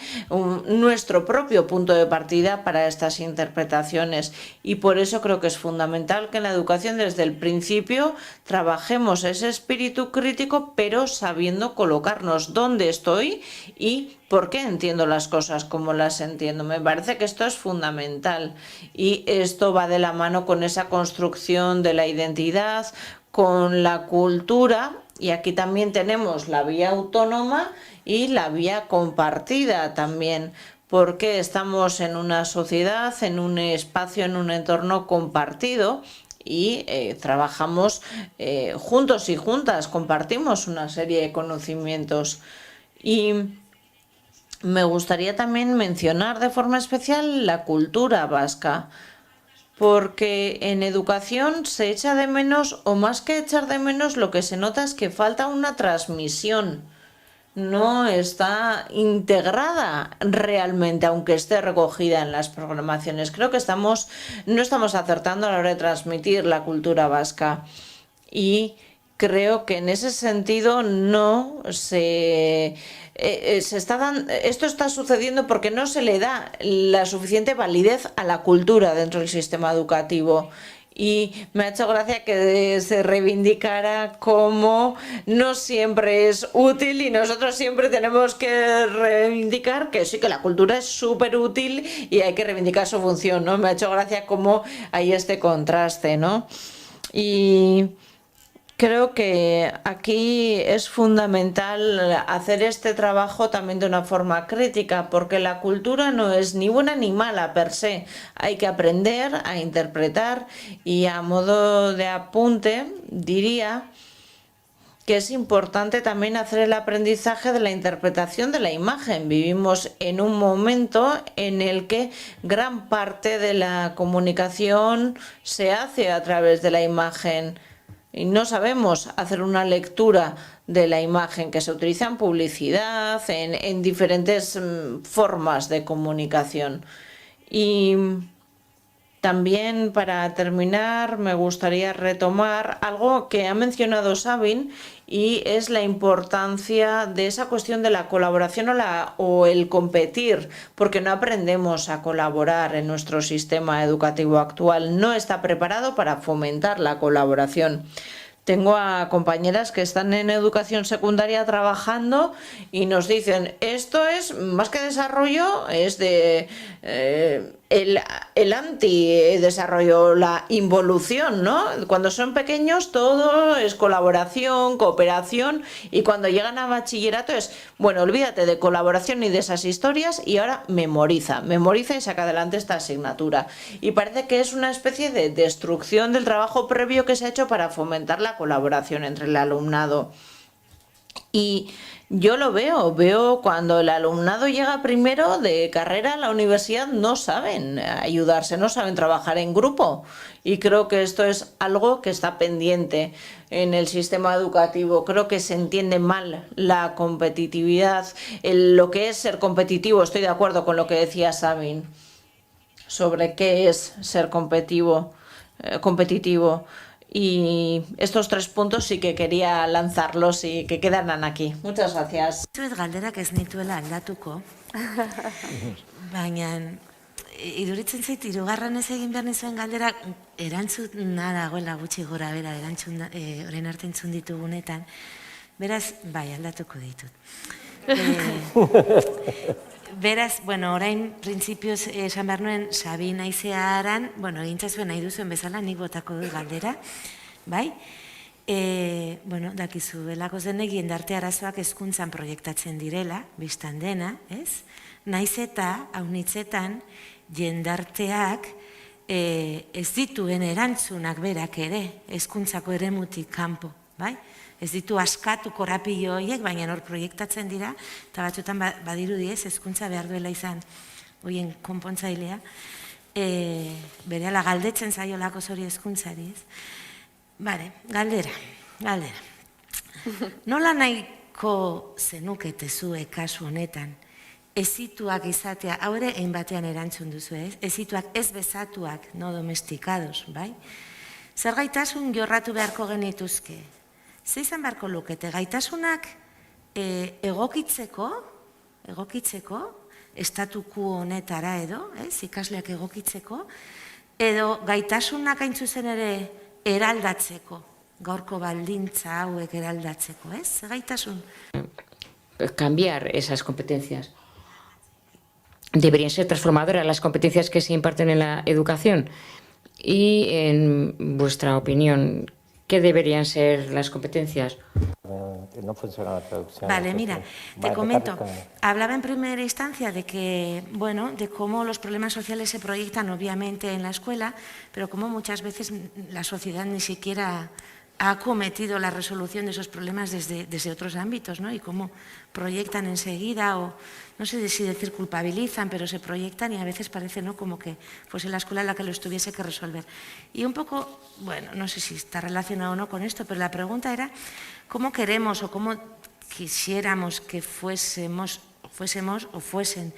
nuestro propio punto de partida para estas interpretaciones. Y por eso creo que es fundamental que en la educación desde el principio trabajemos ese espíritu crítico, pero sabiendo colocarnos dónde estoy y por qué entiendo las cosas como las entiendo. Me parece que esto es fundamental y esto va de la mano con esa construcción de la identidad, con la cultura, y aquí también tenemos la vía autónoma y la vía compartida también, porque estamos en una sociedad, en un espacio, en un entorno compartido y trabajamos juntos y juntas, compartimos una serie de conocimientos. Y me gustaría también mencionar de forma especial la cultura vasca, porque en educación se echa de menos, o más que echar de menos, lo que se nota es que falta una transmisión. No está integrada realmente, aunque esté recogida en las programaciones. Creo que no estamos acertando a la hora de transmitir la cultura vasca. Y creo que en ese sentido no se esto está sucediendo porque no se le da la suficiente validez a la cultura dentro del sistema educativo. Y me ha hecho gracia que se reivindicara como no siempre es útil, y nosotros siempre tenemos que reivindicar que sí, que la cultura es súper útil y hay que reivindicar su función, ¿no? Me ha hecho gracia cómo hay este contraste, ¿no? Y creo que aquí es fundamental hacer este trabajo también de una forma crítica, porque la cultura no es ni buena ni mala per se. Hay que aprender a interpretar, y a modo de apunte diría que es importante también hacer el aprendizaje de la interpretación de la imagen. Vivimos en un momento en el que gran parte de la comunicación se hace a través de la imagen. Y no sabemos hacer una lectura de la imagen que se utiliza en publicidad, en diferentes formas de comunicación. Y también, para terminar, me gustaría retomar algo que ha mencionado Sabin, y es la importancia de esa cuestión de la colaboración o el competir, porque no aprendemos a colaborar en nuestro sistema educativo actual. No está preparado para fomentar la colaboración. Tengo a compañeras que están en educación secundaria trabajando y nos dicen, esto es más que desarrollo, es de el antidesarrollo, la involución, ¿no? Cuando son pequeños todo es colaboración, cooperación, y cuando llegan a bachillerato es, bueno, olvídate de colaboración y de esas historias y ahora memoriza y saca adelante esta asignatura. Y parece que es una especie de destrucción del trabajo previo que se ha hecho para fomentar la colaboración entre el alumnado. Y yo lo veo cuando el alumnado llega primero de carrera a la universidad, no saben ayudarse, no saben trabajar en grupo, y creo que esto es algo que está pendiente en el sistema educativo. Creo que se entiende mal la competitividad, lo que es ser competitivo. Estoy de acuerdo con lo que decía Sabin. sobre qué es ser competitivo. Y estos 3 puntos sí que quería lanzarlos y que quedaran aquí. Muchas gracias. Zuet galderak ez nituela aldatuko, baina iduritzen zait, hirugarren ez egin behar nizuen galderak erantzuna dagoela gutxi gora bera, orain arte entzun ditugunetan, beraz, bai, aldatuko ditut. Beraz, bueno, orain printzipioz esan behar nuen Sabi naizea aran, bueno, egintzazuen nahi duzuen bezala, nik botako dut galdera, bai? Bueno, dakizu, belakoz denek jendarte arazoak hezkuntzan proiektatzen direla, biztan dena, ez? Naiz eta, haunitzetan, jendarteak ez dituen erantzunak berak ere, hezkuntzako eremutik kanpo, bai? Ez ditu askatu korapilo horiek, baina hor proiektatzen dira, eta batzutan badirudi ez, hezkuntza behar duela izan horien konpontzailea, berehala galdetzen zaiolako zori hezkuntzari, ez? Bare, galdera. Nola nahiko zenukete zuek kasu honetan, ezituak izatea, hau ere egin batean erantzun duzu, ez? Ezituak ez bezatuak, no domestikados, bai? Zer gaitasun jorratu beharko genituzke? Ze izan beharko lukete, gaitasunak egokitzeko, estatuku honetara edo, ikasleak egokitzeko, edo gaitasunak hain zuzen ere eraldatzeko, gaurko baldintza hauek eraldatzeko, ez? Ze gaitasun? Cambiar esas competencias. Deberían ser transformadoras las competencias que se imparten en la educación. Y en vuestra opinión, ¿qué deberían ser las competencias? No funciona la traducción. Vale, mira, te comento. Hablaba en primera instancia de que, bueno, de cómo los problemas sociales se proyectan obviamente en la escuela, pero cómo muchas veces la sociedad ni siquiera ha acometido la resolución de esos problemas desde otros ámbitos, ¿no? Y cómo proyectan enseguida, o no sé si decir culpabilizan, pero se proyectan y a veces parece, ¿no?, como que fuese la escuela la que los tuviese que resolver. Y un poco, bueno, no sé si está relacionado o no con esto, pero la pregunta era cómo queremos o cómo quisiéramos que fuésemos o fuesen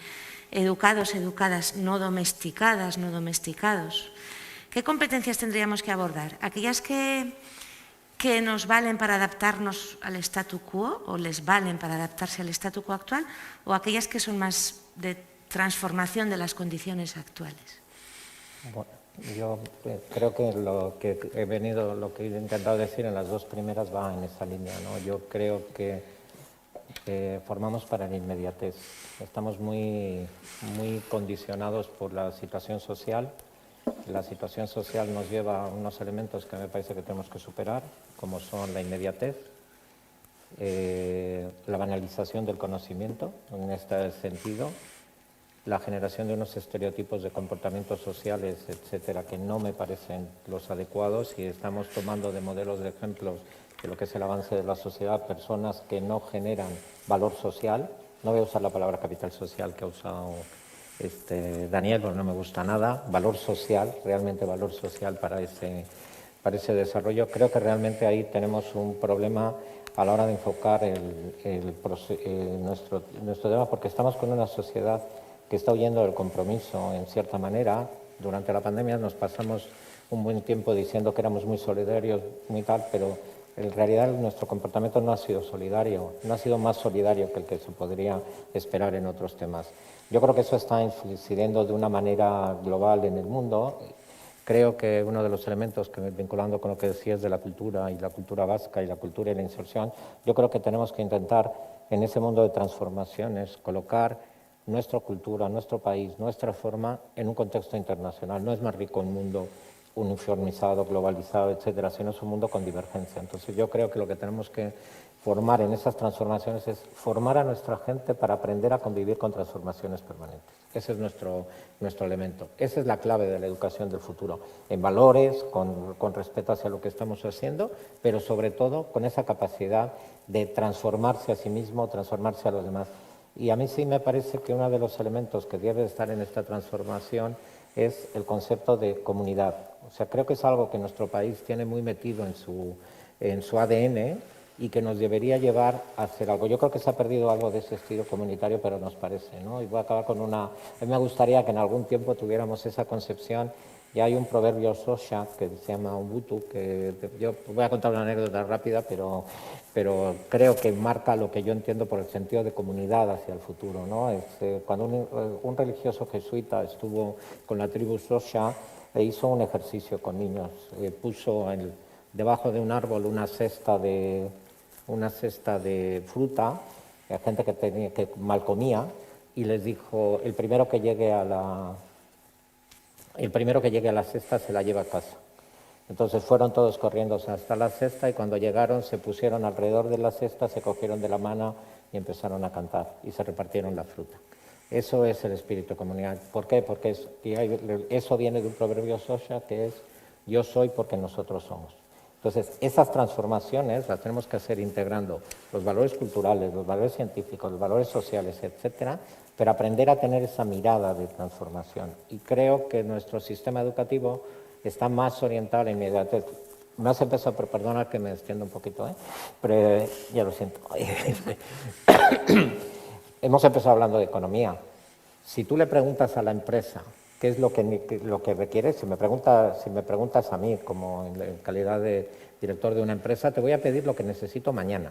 educados, educadas, no domesticadas, no domesticados. ¿Qué competencias tendríamos que abordar? ¿Aquellas que nos valen para adaptarnos al statu quo o les valen para adaptarse al statu quo actual, o aquellas que son más de transformación de las condiciones actuales? Bueno, yo creo que lo que he intentado decir en las dos primeras va en esa línea, ¿no? Yo creo que formamos para la inmediatez. Estamos muy condicionados por la situación social. La situación social nos lleva a unos elementos que me parece que tenemos que superar, como son la inmediatez, la banalización del conocimiento, en este sentido, la generación de unos estereotipos de comportamientos sociales, etcétera, que no me parecen los adecuados, y estamos tomando de modelos de ejemplos de lo que es el avance de la sociedad personas que no generan valor social. No voy a usar la palabra capital social que ha usado Daniel, porque no me gusta nada. Valor social, realmente valor social para ese desarrollo. Creo que realmente ahí tenemos un problema a la hora de enfocar nuestro tema, porque estamos con una sociedad que está huyendo del compromiso, en cierta manera. Durante la pandemia nos pasamos un buen tiempo diciendo que éramos muy solidarios, muy tal, pero en realidad nuestro comportamiento no ha sido solidario, no ha sido más solidario que el que se podría esperar en otros temas. Yo creo que eso está incidiendo de una manera global en el mundo. Creo que uno de los elementos, que vinculando con lo que decías de la cultura y la cultura vasca y la cultura y la inserción, yo creo que tenemos que intentar en ese mundo de transformaciones colocar nuestra cultura, nuestro país, nuestra forma en un contexto internacional. No es más rico un mundo uniformizado, globalizado, etcétera, sino es un mundo con divergencia. Entonces yo creo que lo que tenemos que formar en esas transformaciones es formar a nuestra gente para aprender a convivir con transformaciones permanentes. Ese es nuestro elemento. Esa es la clave de la educación del futuro, en valores, con respeto hacia lo que estamos haciendo, pero sobre todo con esa capacidad de transformarse a sí mismo, transformarse a los demás. Y a mí sí me parece que uno de los elementos que debe estar en esta transformación es el concepto de comunidad. O sea, creo que es algo que nuestro país tiene muy metido en su ADN, y que nos debería llevar a hacer algo. Yo creo que se ha perdido algo de ese estilo comunitario, pero nos parece, ¿no? Y voy a acabar con una... A mí me gustaría que en algún tiempo tuviéramos esa concepción. Y hay un proverbio Xhosa que se llama Ubuntu, que yo voy a contar una anécdota rápida, pero creo que marca lo que yo entiendo por el sentido de comunidad hacia el futuro, ¿no? Cuando un religioso jesuita estuvo con la tribu Xhosa, e hizo un ejercicio con niños, puso debajo de un árbol una cesta de fruta, a gente que mal comía, y les dijo, el primero que llegue a la cesta se la lleva a casa. Entonces fueron todos corriendo hasta la cesta y cuando llegaron se pusieron alrededor de la cesta, se cogieron de la mano y empezaron a cantar y se repartieron la fruta. Eso es el espíritu comunitario. ¿Por qué? Porque eso viene de un proverbio Xhosa que es yo soy porque nosotros somos. Entonces, esas transformaciones las tenemos que hacer integrando los valores culturales, los valores científicos, los valores sociales, etcétera, pero aprender a tener esa mirada de transformación. Y creo que nuestro sistema educativo está más orientado a la inmediatez. Me has empezado, pero perdona que me extienda un poquito, pero ya lo siento. Hemos empezado hablando de economía. Si tú le preguntas a la empresa qué es lo que requiere, si me preguntas a mí como en calidad de director de una empresa, te voy a pedir lo que necesito mañana.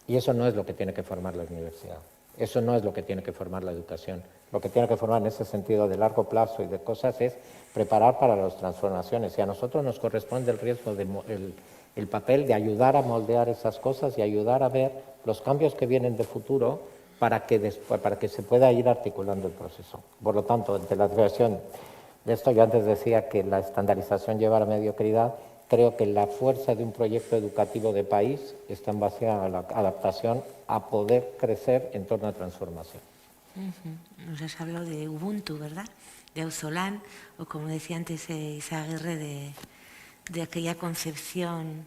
Y eso no es lo que tiene que formar la universidad. Eso no es lo que tiene que formar la educación. Lo que tiene que formar en ese sentido de largo plazo y de cosas es preparar para las transformaciones. Y a nosotros nos corresponde el papel de ayudar a moldear esas cosas y ayudar a ver los cambios que vienen de futuro para que se pueda ir articulando el proceso. Por lo tanto, ante la creación de esto, yo antes decía que la estandarización lleva a la mediocridad. Creo que la fuerza de un proyecto educativo de país está en base a la adaptación a poder crecer en torno a transformación. Nos has hablado de Ubuntu, ¿verdad? De Auzolán, o como decía antes Izaguirre, de aquella concepción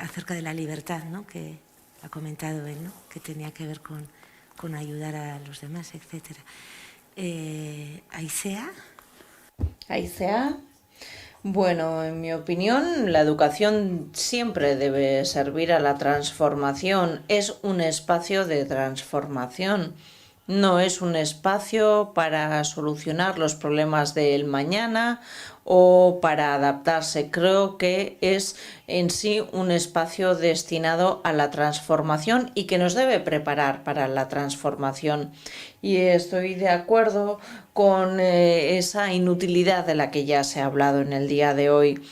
acerca de la libertad, ¿no? Que ha comentado él, ¿no? Que tenía que ver con ayudar a los demás, etc. ¿Aisea? ¿Aisea? Bueno, en mi opinión, la educación siempre debe servir a la transformación. Es un espacio de transformación. No es un espacio para solucionar los problemas del mañana o para adaptarse. Creo que es en sí un espacio destinado a la transformación y que nos debe preparar para la transformación. Y estoy de acuerdo con esa inutilidad de la que ya se ha hablado en el día de hoy.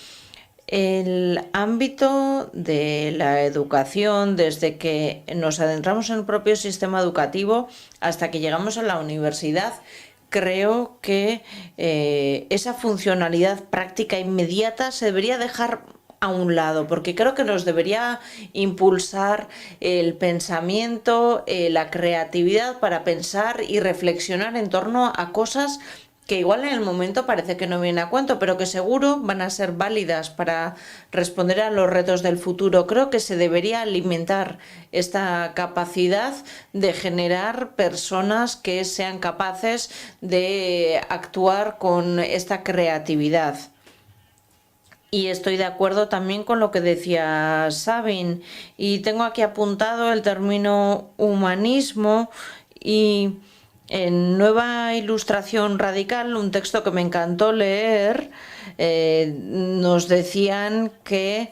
El ámbito de la educación, desde que nos adentramos en el propio sistema educativo hasta que llegamos a la universidad, creo que esa funcionalidad práctica inmediata se debería dejar a un lado, porque creo que nos debería impulsar el pensamiento, la creatividad para pensar y reflexionar en torno a cosas que igual en el momento parece que no viene a cuento, pero que seguro van a ser válidas para responder a los retos del futuro. Creo que se debería alimentar esta capacidad de generar personas que sean capaces de actuar con esta creatividad. Y estoy de acuerdo también con lo que decía Sabin. Y tengo aquí apuntado el término humanismo y en Nueva Ilustración Radical, un texto que me encantó leer, nos decían que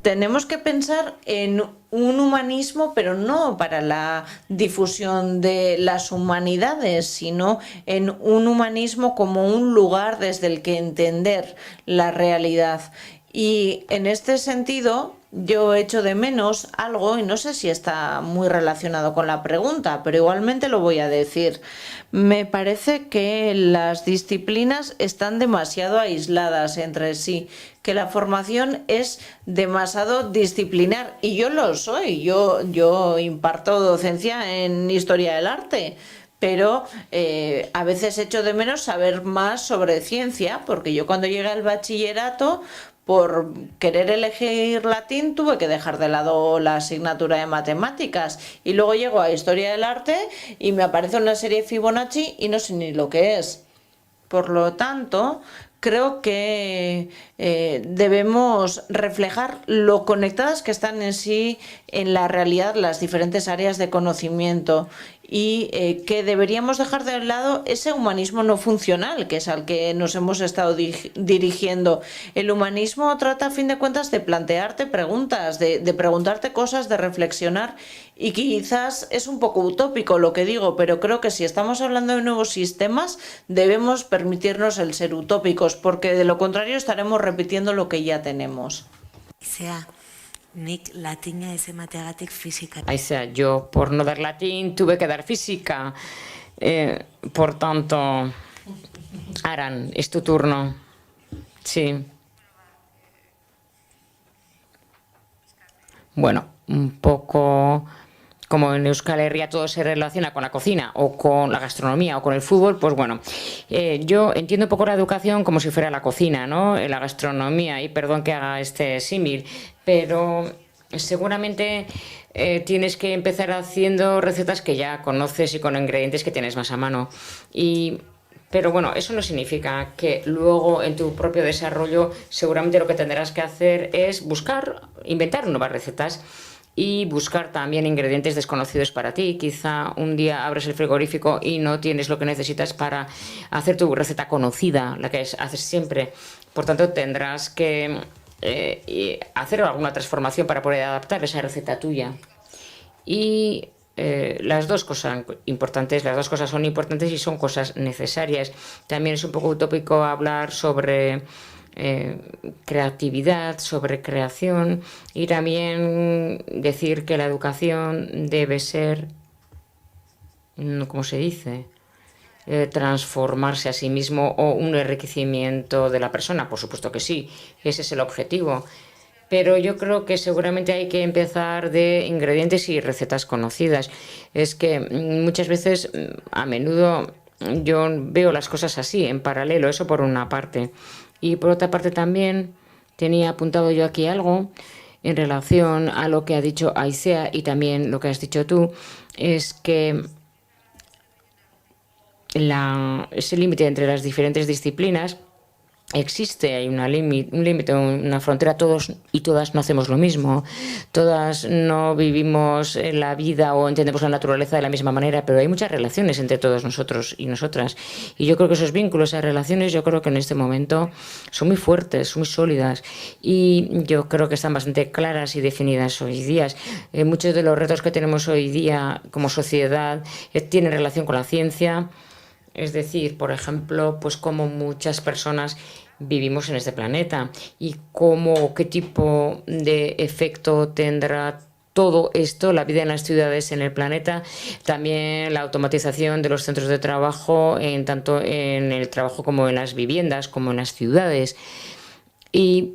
tenemos que pensar en un humanismo, pero no para la difusión de las humanidades, sino en un humanismo como un lugar desde el que entender la realidad. Y en este sentido, yo echo de menos algo, y no sé si está muy relacionado con la pregunta, pero igualmente lo voy a decir. Me parece que las disciplinas están demasiado aisladas entre sí, que la formación es demasiado disciplinar, y yo lo soy, yo imparto docencia en Historia del Arte, pero a veces echo de menos saber más sobre ciencia, porque yo cuando llegué al bachillerato, por querer elegir latín, tuve que dejar de lado la asignatura de matemáticas. Y luego llego a Historia del Arte y me aparece una serie Fibonacci y no sé ni lo que es. Por lo tanto, creo que debemos reflejar lo conectadas que están en sí en la realidad las diferentes áreas de conocimiento y que deberíamos dejar de lado ese humanismo no funcional, que es al que nos hemos estado dirigiendo. El humanismo trata, a fin de cuentas, de plantearte preguntas, de preguntarte cosas, de reflexionar, y quizás es un poco utópico lo que digo, pero creo que si estamos hablando de nuevos sistemas, debemos permitirnos el ser utópicos, porque de lo contrario estaremos repitiendo lo que ya tenemos. Nik latina ez emateagatik fisika. Aizea, yo por no dar latín tuve que dar física. Por tanto, Aran, es tu turno. Sí. Bueno, un poco como en Euskal Herria todo se relaciona con la cocina o con la gastronomía o con el fútbol, pues bueno, yo entiendo un poco la educación como si fuera la cocina, ¿no? La gastronomía, y perdón que haga este símil, pero seguramente tienes que empezar haciendo recetas que ya conoces y con ingredientes que tienes más a mano. Pero bueno, eso no significa que luego en tu propio desarrollo seguramente lo que tendrás que hacer es inventar nuevas recetas y buscar también ingredientes desconocidos para ti. Quizá un día abres el frigorífico y no tienes lo que necesitas para hacer tu receta conocida, la que haces siempre. Por tanto, tendrás que hacer alguna transformación para poder adaptar esa receta tuya. Y las dos cosas son importantes y son cosas necesarias. También es un poco utópico hablar sobre creatividad, sobre creación, y también decir que la educación debe ser, ¿cómo se dice?, transformarse a sí mismo o un enriquecimiento de la persona. Por supuesto que sí, ese es el objetivo. Pero yo creo que seguramente hay que empezar de ingredientes y recetas conocidas. Es que muchas veces, a menudo, yo veo las cosas así, en paralelo, eso por una parte. Y por otra parte también tenía apuntado yo aquí algo en relación a lo que ha dicho Aizea y también lo que has dicho tú, es que ese límite entre las diferentes disciplinas existe, hay un límite, una frontera. Todos y todas no hacemos lo mismo, todas no vivimos la vida o entendemos la naturaleza de la misma manera, pero hay muchas relaciones entre todos nosotros y nosotras, y yo creo que esos vínculos, esas relaciones, yo creo que en este momento son muy fuertes, muy sólidas, y yo creo que están bastante claras y definidas hoy día. Muchos de los retos que tenemos hoy día como sociedad tienen relación con la ciencia. Es decir, por ejemplo, pues cómo muchas personas vivimos en este planeta y qué tipo de efecto tendrá todo esto, la vida en las ciudades en el planeta, también la automatización de los centros de trabajo, tanto en el trabajo como en las viviendas, como en las ciudades. Y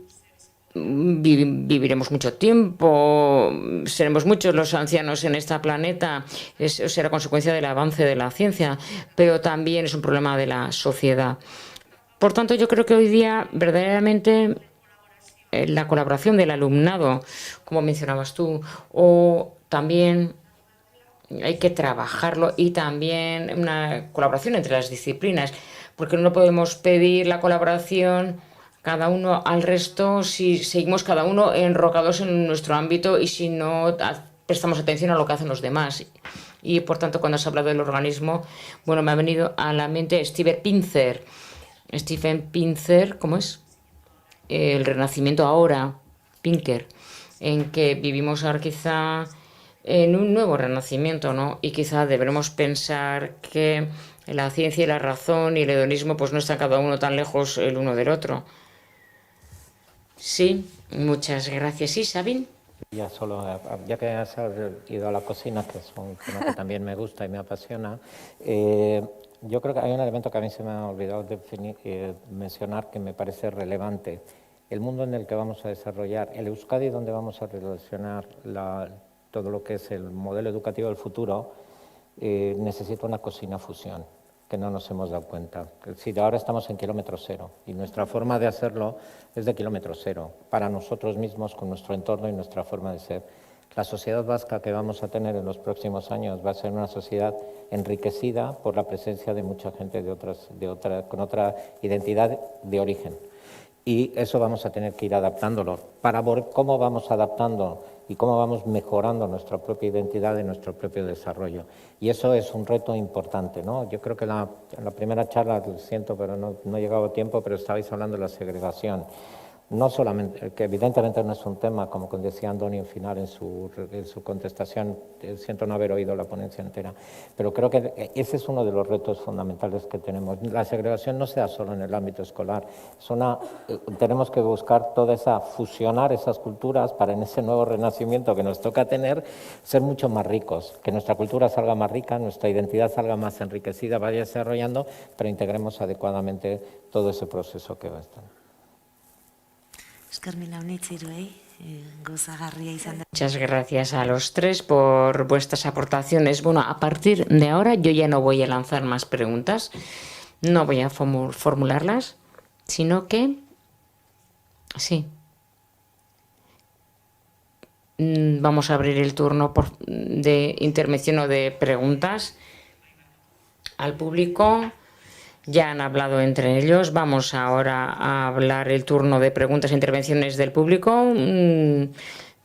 viviremos mucho tiempo, seremos muchos los ancianos en este planeta, eso será consecuencia del avance de la ciencia, pero también es un problema de la sociedad. Por tanto, yo creo que hoy día verdaderamente la colaboración del alumnado, como mencionabas tú, o también hay que trabajarlo, y también una colaboración entre las disciplinas, porque no podemos pedir la colaboración cada uno al resto si seguimos cada uno enrocados en nuestro ámbito y si no prestamos atención a lo que hacen los demás. Y por tanto, cuando has hablado del organismo, bueno, me ha venido a la mente Steven Pinker, ¿cómo es? El Renacimiento ahora, Pinker, en que vivimos ahora quizá en un nuevo renacimiento, ¿no? Y quizá deberemos pensar que la ciencia y la razón y el hedonismo pues no están cada uno tan lejos el uno del otro. Sí, muchas gracias. ¿Sí, Sabine? Ya que has ido a la cocina, que es un tema que también me gusta y me apasiona, yo creo que hay un elemento que a mí se me ha olvidado mencionar, que me parece relevante. El mundo en el que vamos a desarrollar, el Euskadi donde vamos a relacionar todo lo que es el modelo educativo del futuro, necesita una cocina fusión, que no nos hemos dado cuenta. Es decir, ahora estamos en kilómetro cero y nuestra forma de hacerlo es de kilómetro cero, para nosotros mismos, con nuestro entorno y nuestra forma de ser. La sociedad vasca que vamos a tener en los próximos años va a ser una sociedad enriquecida por la presencia de mucha gente con otra identidad de origen. Y eso vamos a tener que ir adaptándolo. Para ver cómo vamos adaptando y cómo vamos mejorando nuestra propia identidad y nuestro propio desarrollo. Y eso es un reto importante, ¿no? Yo creo que en la primera charla, lo siento, pero no he llegado a tiempo, pero estabais hablando de la segregación. No solamente, que evidentemente no es un tema, como decía Andoni al final en su contestación, siento no haber oído la ponencia entera, pero creo que ese es uno de los retos fundamentales que tenemos. La segregación no se da solo en el ámbito escolar, tenemos que buscar fusionar esas culturas para en ese nuevo renacimiento que nos toca tener, ser mucho más ricos, que nuestra cultura salga más rica, nuestra identidad salga más enriquecida, vaya desarrollando, pero integremos adecuadamente todo ese proceso que va a estar. Muchas gracias a los tres por vuestras aportaciones. Bueno, a partir de ahora yo ya no voy a lanzar más preguntas, no voy a formularlas, sino que sí. Vamos a abrir el turno de intervención o de preguntas al público. Ya han hablado entre ellos. Vamos ahora a hablar el turno de preguntas e intervenciones del público. Un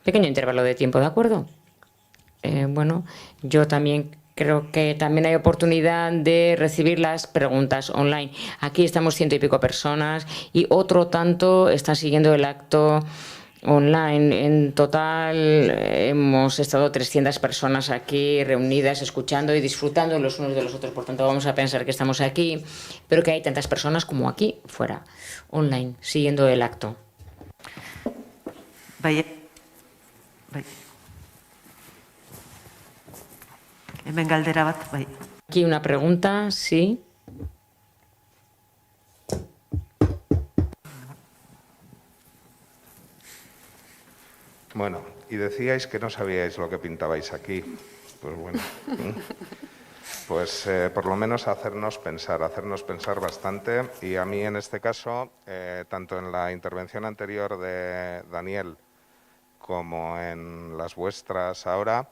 pequeño intervalo de tiempo, ¿de acuerdo? Bueno, yo también creo que también hay oportunidad de recibir las preguntas online. Aquí estamos 100 y pico personas y otro tanto están siguiendo el acto online. En total hemos estado 300 personas aquí reunidas, escuchando y disfrutando los unos de los otros. Por tanto, vamos a pensar que estamos aquí, pero que hay tantas personas como aquí fuera, online, siguiendo el acto. Hemen galdera bat, bai. Aquí una pregunta, sí. Bueno, y decíais que no sabíais lo que pintabais aquí. Pues bueno, pues por lo menos hacernos pensar bastante. Y a mí en este caso, tanto en la intervención anterior de Daniel como en las vuestras ahora,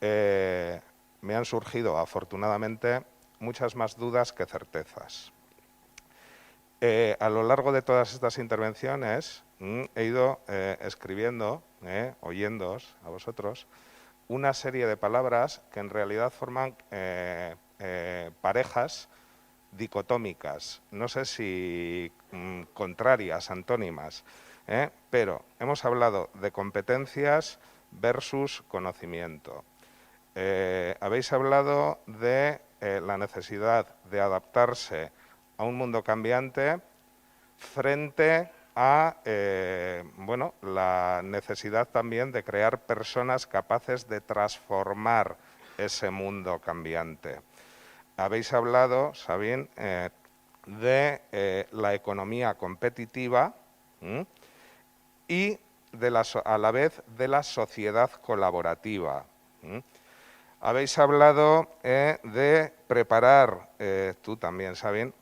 me han surgido afortunadamente muchas más dudas que certezas. A lo largo de todas estas intervenciones he ido escribiendo, oyéndoos a vosotros, una serie de palabras que en realidad forman parejas dicotómicas, no sé si contrarias, antónimas, pero hemos hablado de competencias versus conocimiento. Habéis hablado de la necesidad de adaptarse a un mundo cambiante frente a bueno, la necesidad también de crear personas capaces de transformar ese mundo cambiante. Habéis hablado, Sabine, de la economía competitiva y a la vez de la sociedad colaborativa. Habéis hablado de preparar, tú también, Sabine,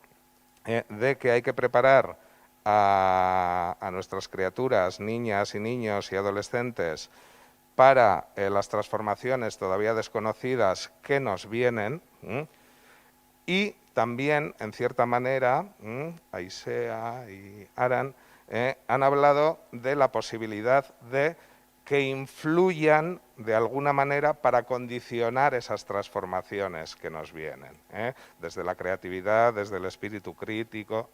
de que hay que preparar a nuestras criaturas, niñas y niños y adolescentes para las transformaciones todavía desconocidas que nos vienen y también, en cierta manera, Aisea y Aran han hablado de la posibilidad de que influyan de alguna manera para condicionar esas transformaciones que nos vienen, desde la creatividad, desde el espíritu crítico.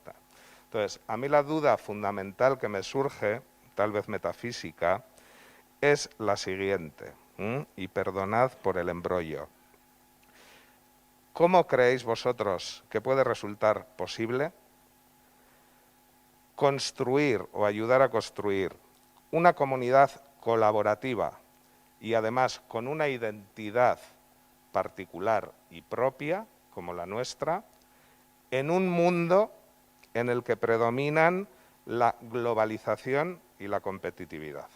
Entonces, a mí la duda fundamental que me surge, tal vez metafísica, es la siguiente, y perdonad por el embrollo. ¿Cómo creéis vosotros que puede resultar posible construir o ayudar a construir una comunidad colaborativa y además con una identidad particular y propia, como la nuestra, en un mundo en el que predominan la globalización y la competitividad?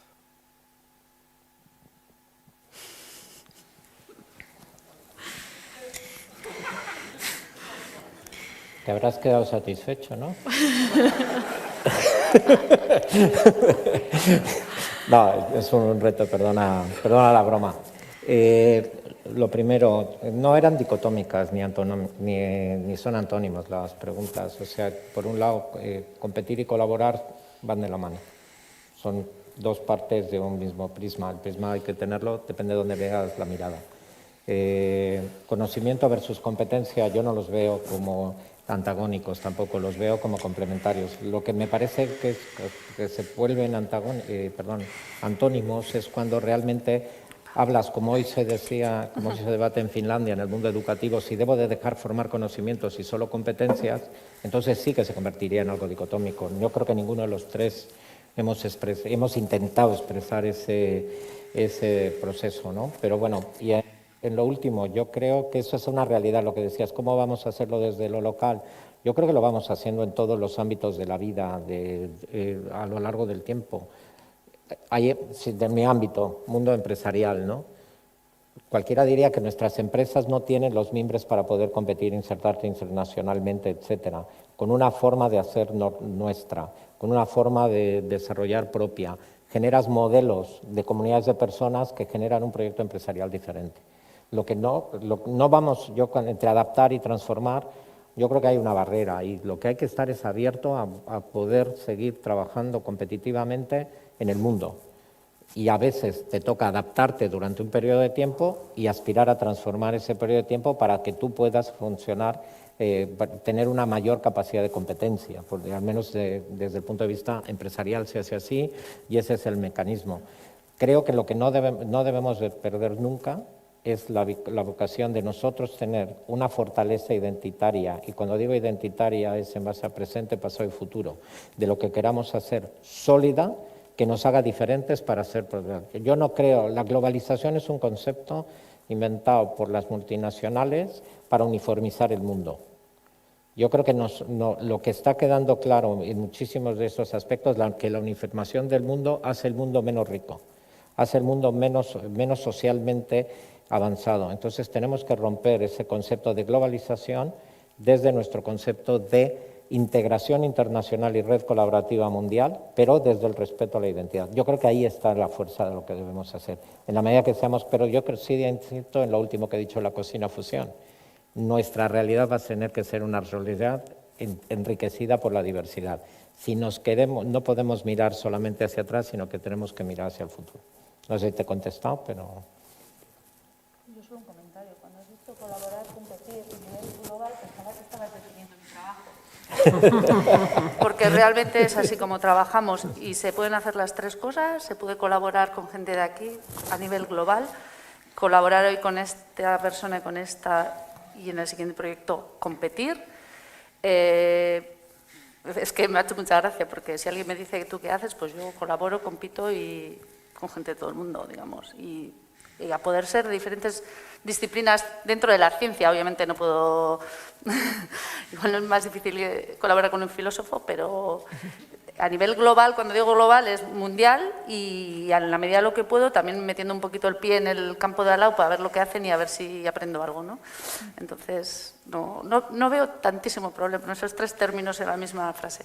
Te habrás quedado satisfecho, ¿no? No, es un reto, perdona la broma. Lo primero, no eran dicotómicas ni son antónimos las preguntas. O sea, por un lado, competir y colaborar van de la mano. Son dos partes de un mismo prisma. El prisma hay que tenerlo, depende de dónde veas la mirada. Conocimiento versus competencia, yo no los veo como antagónicos, tampoco los veo como complementarios. Lo que me parece que se vuelven antónimos es cuando realmente hablas, como hoy se decía, como hoy se debate en Finlandia, en el mundo educativo, si debo de dejar formar conocimientos y solo competencias, entonces sí que se convertiría en algo dicotómico. Yo creo que ninguno de los tres hemos intentado expresar ese proceso, ¿no? Pero bueno, y en lo último, yo creo que eso es una realidad, lo que decías, ¿cómo vamos a hacerlo desde lo local? Yo creo que lo vamos haciendo en todos los ámbitos de la vida, a lo largo del tiempo. De mi ámbito, mundo empresarial, ¿no? Cualquiera diría que nuestras empresas no tienen los mimbres para poder competir, insertarse internacionalmente, etcétera, con una forma de hacer nuestra, con una forma de desarrollar propia. Generas modelos de comunidades de personas que generan un proyecto empresarial diferente. Lo que no vamos, entre adaptar y transformar, yo creo que hay una barrera y lo que hay que estar es abierto a poder seguir trabajando competitivamente en el mundo. Y a veces te toca adaptarte durante un periodo de tiempo y aspirar a transformar ese periodo de tiempo para que tú puedas funcionar, tener una mayor capacidad de competencia, porque al menos desde el punto de vista empresarial se hace así y ese es el mecanismo. Creo que lo que no debemos de perder nunca es la vocación de nosotros tener una fortaleza identitaria, y cuando digo identitaria es en base a presente, pasado y futuro, de lo que queramos hacer sólida, que nos haga diferentes para ser progresivos. Yo no creo, la globalización es un concepto inventado por las multinacionales para uniformizar el mundo. Yo creo que lo que está quedando claro en muchísimos de esos aspectos es que la uniformación del mundo hace el mundo menos rico, hace el mundo menos socialmente avanzado. Entonces tenemos que romper ese concepto de globalización desde nuestro concepto de integración internacional y red colaborativa mundial, pero desde el respeto a la identidad. Yo creo que ahí está la fuerza de lo que debemos hacer. En la medida que seamos, pero yo sí insisto en lo último que he dicho, la cocina fusión. Nuestra realidad va a tener que ser una realidad enriquecida por la diversidad. Si nos queremos, no podemos mirar solamente hacia atrás, sino que tenemos que mirar hacia el futuro. No sé si te he contestado, pero... Yo solo un comentario. Cuando has visto colaborar, competir a nivel global, pensaba que estabas definiendo mi trabajo. Porque realmente es así como trabajamos y se pueden hacer las tres cosas, se puede colaborar con gente de aquí a nivel global, colaborar hoy con esta persona y con esta y en el siguiente proyecto competir. Es que me ha hecho mucha gracia porque si alguien me dice que tú qué haces, pues yo colaboro, compito y con gente de todo el mundo, digamos, y a poder ser de diferentes disciplinas dentro de la ciencia. Obviamente no puedo, igual no es más difícil colaborar con un filósofo, pero a nivel global, cuando digo global, es mundial y en la medida de lo que puedo, también metiendo un poquito el pie en el campo de al lado para ver lo que hacen y a ver si aprendo algo, ¿no? Entonces, no veo tantísimo problema en esos tres términos en la misma frase.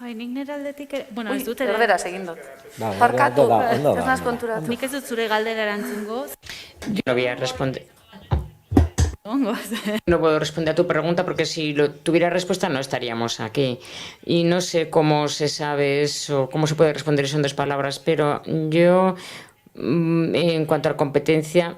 Bai, nik nire aldetik, bueno, ez dut Berbera, seguindo. Parkatu, ez naz konturatu. Nik ez dut zure galdera erantzungo. Yo no voy a responder. Ongo. No puedo responder a tu pregunta porque si tuviera respuesta no estaríamos aquí. Y no sé cómo se sabe eso, cómo se puede responder eso en dos palabras, pero yo, en cuanto a la competencia,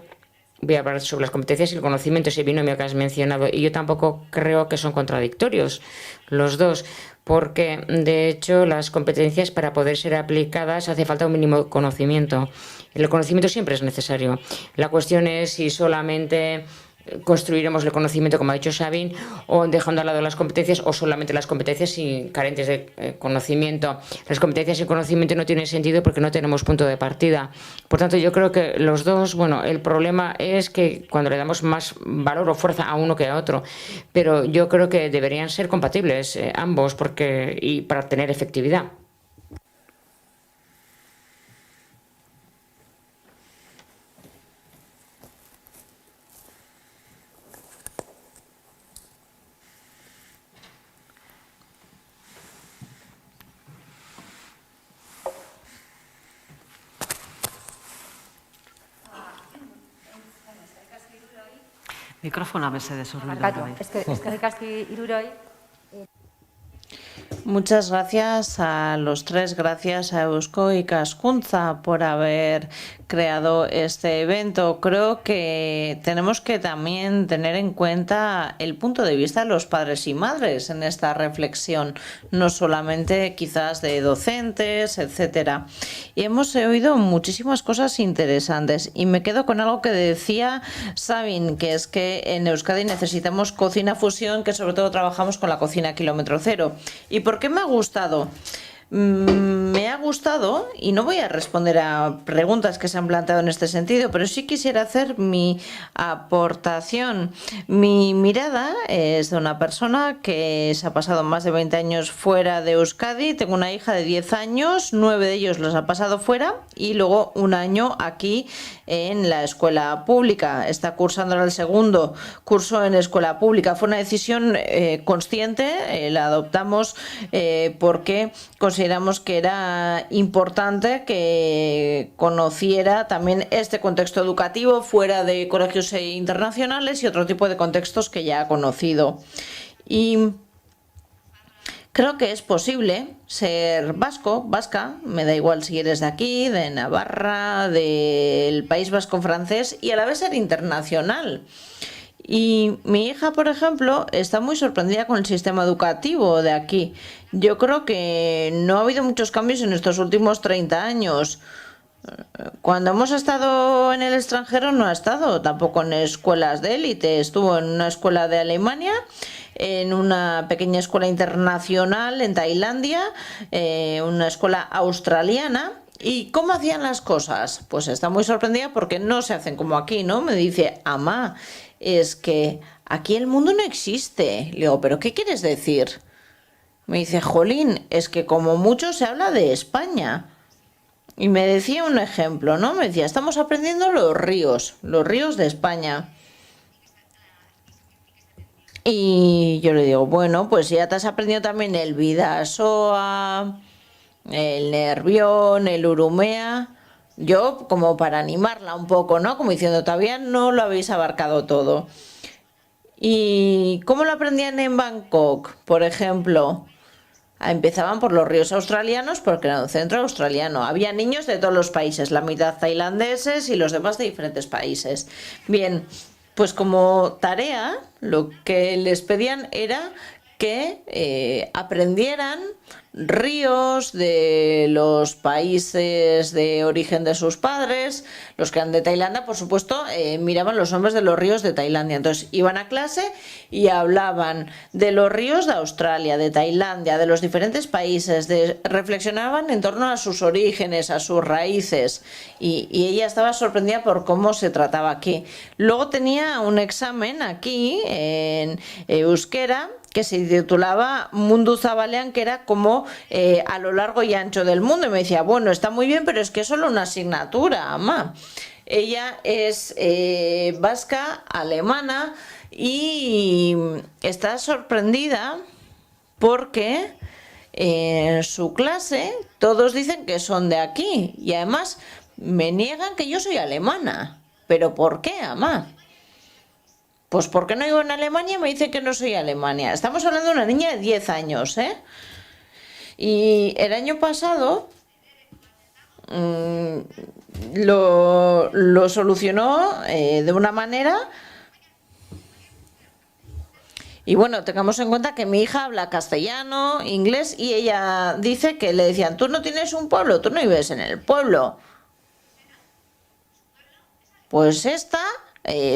voy a hablar sobre las competencias y el conocimiento, ese binomio que has mencionado, y yo tampoco creo que son contradictorios los dos, porque de hecho las competencias para poder ser aplicadas hace falta un mínimo conocimiento. El conocimiento siempre es necesario. La cuestión es si solamente construiremos el conocimiento, como ha dicho Sabin, o dejando al lado las competencias, o solamente las competencias sin carentes de conocimiento. Las competencias sin conocimiento no tienen sentido porque no tenemos punto de partida. Por tanto, yo creo que los dos, bueno, el problema es que cuando le damos más valor o fuerza a uno que a otro, pero yo creo que deberían ser compatibles ambos y para tener efectividad. Mikrofona mesedez urbildu. Barkatu, eskerrik asko hiruroi. Muchas gracias a los tres, gracias a Eusko y Ikaskuntza por haber creado este evento. Creo que tenemos que también tener en cuenta el punto de vista de los padres y madres en esta reflexión, no solamente quizás de docentes, etcétera. Y hemos oído muchísimas cosas interesantes y me quedo con algo que decía Sabin, que es que en Euskadi necesitamos cocina fusión, que sobre todo trabajamos con la cocina kilómetro cero. ¿Y por qué me ha gustado? Me ha gustado, y no voy a responder a preguntas que se han planteado en este sentido, pero sí quisiera hacer mi aportación. Mi mirada es de una persona que se ha pasado más de 20 años fuera de Euskadi. Tengo una hija de 10 años, 9 de ellos los ha pasado fuera y luego un año aquí en la escuela pública. Está cursando ahora el segundo curso en escuela pública. Fue una decisión consciente, la adoptamos porque consideramos que era importante que conociera también este contexto educativo fuera de colegios internacionales y otro tipo de contextos que ya ha conocido. Y creo que es posible ser vasco, vasca, me da igual si eres de aquí, de Navarra, del País Vasco francés, y a la vez ser internacional. Y mi hija, por ejemplo, está muy sorprendida con el sistema educativo de aquí. Yo creo que no ha habido muchos cambios en estos últimos 30 años. Cuando hemos estado en el extranjero no ha estado tampoco en escuelas de élite. Estuvo en una escuela de Alemania, en una pequeña escuela internacional en Tailandia, una escuela australiana. ¿Y cómo hacían las cosas? Pues está muy sorprendida porque no se hacen como aquí, ¿no? Me dice, amá, es que aquí el mundo no existe. Le digo, ¿pero qué quieres decir? Me dice, jolín, es que como mucho se habla de España. Y me decía un ejemplo, ¿no? Me decía, estamos aprendiendo los ríos de España. Y yo le digo, bueno, pues ya te has aprendido también el Bidasoa, el Nervión, el Urumea. Yo, como para animarla un poco, ¿no? Como diciendo, todavía no lo habéis abarcado todo. ¿Y cómo lo aprendían en Bangkok, por ejemplo? Empezaban por los ríos australianos porque era un centro australiano. Había niños de todos los países, la mitad tailandeses y los demás de diferentes países. Bien, pues como tarea, lo que les pedían era que aprendieran ríos de los países de origen de sus padres. Los que eran de Tailandia, por supuesto, miraban los nombres de los ríos de Tailandia. Entonces iban a clase y hablaban de los ríos de Australia, de Tailandia, de los diferentes países, reflexionaban en torno a sus orígenes, a sus raíces, y ella estaba sorprendida por cómo se trataba aquí. Luego tenía un examen aquí en euskera que se titulaba Mundu Zabalean, que era como a lo largo y ancho del mundo. Y me decía, bueno, está muy bien, pero es que es solo una asignatura, ama. Ella es vasca, alemana, y está sorprendida porque en su clase todos dicen que son de aquí. Y además me niegan que yo soy alemana. ¿Pero por qué, ama? Pues porque no vivo en Alemania y me dicen que no soy Alemania. Estamos hablando de una niña de 10 años, ¿eh? Y el año pasado lo solucionó de una manera. Y bueno, tengamos en cuenta que mi hija habla castellano, inglés, y ella dice que le decían, tú no tienes un pueblo, tú no vives en el pueblo. Pues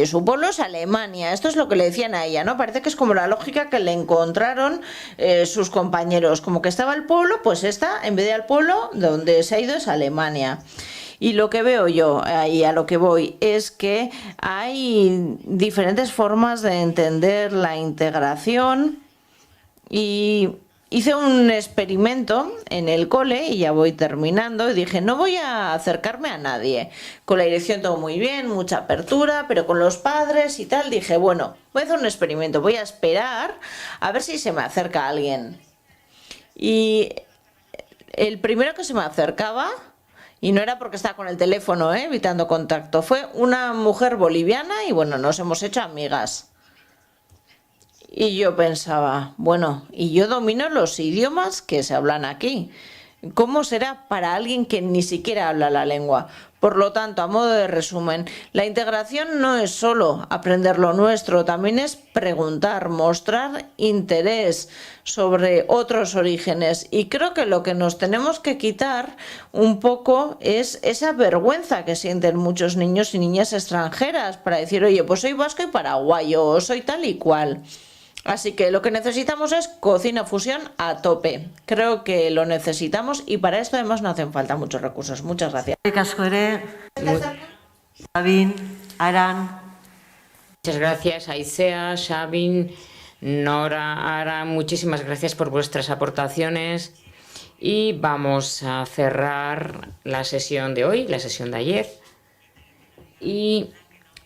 su pueblo es Alemania. Esto es lo que le decían a ella, ¿no? Parece que es como la lógica que le encontraron sus compañeros. Como que estaba el pueblo, pues en vez de al pueblo, donde se ha ido es Alemania. Y lo que veo yo, y a lo que voy, es que hay diferentes formas de entender la integración. Y hice un experimento en el cole, y ya voy terminando, y dije, no voy a acercarme a nadie. Con la dirección todo muy bien, mucha apertura, pero con los padres y tal, dije, bueno, voy a hacer un experimento, voy a esperar a ver si se me acerca alguien. Y el primero que se me acercaba, Y no era porque estaba con el teléfono, evitando contacto. Fue una mujer boliviana y bueno, nos hemos hecho amigas. Y yo pensaba, bueno, y yo domino los idiomas que se hablan aquí. ¿Cómo será para alguien que ni siquiera habla la lengua? Por lo tanto, a modo de resumen, la integración no es solo aprender lo nuestro, también es preguntar, mostrar interés sobre otros orígenes. Y creo que lo que nos tenemos que quitar un poco es esa vergüenza que sienten muchos niños y niñas extranjeras para decir, oye, pues soy vasco y paraguayo, o soy tal y cual. Así que lo que necesitamos es cocina fusión a tope. Creo que lo necesitamos y para esto además no hacen falta muchos recursos. Muchas gracias. Sabin, Aran. Muchas gracias, Aicea, Sabin, Nora, Aran. Muchísimas gracias por vuestras aportaciones. Y vamos a cerrar la sesión de hoy, la sesión de ayer. Y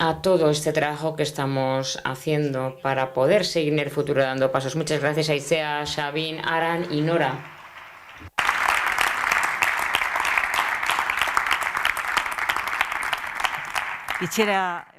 a todo este trabajo que estamos haciendo para poder seguir en el futuro dando pasos. Muchas gracias a Aicea, Sabin, Aran y Nora. Itxera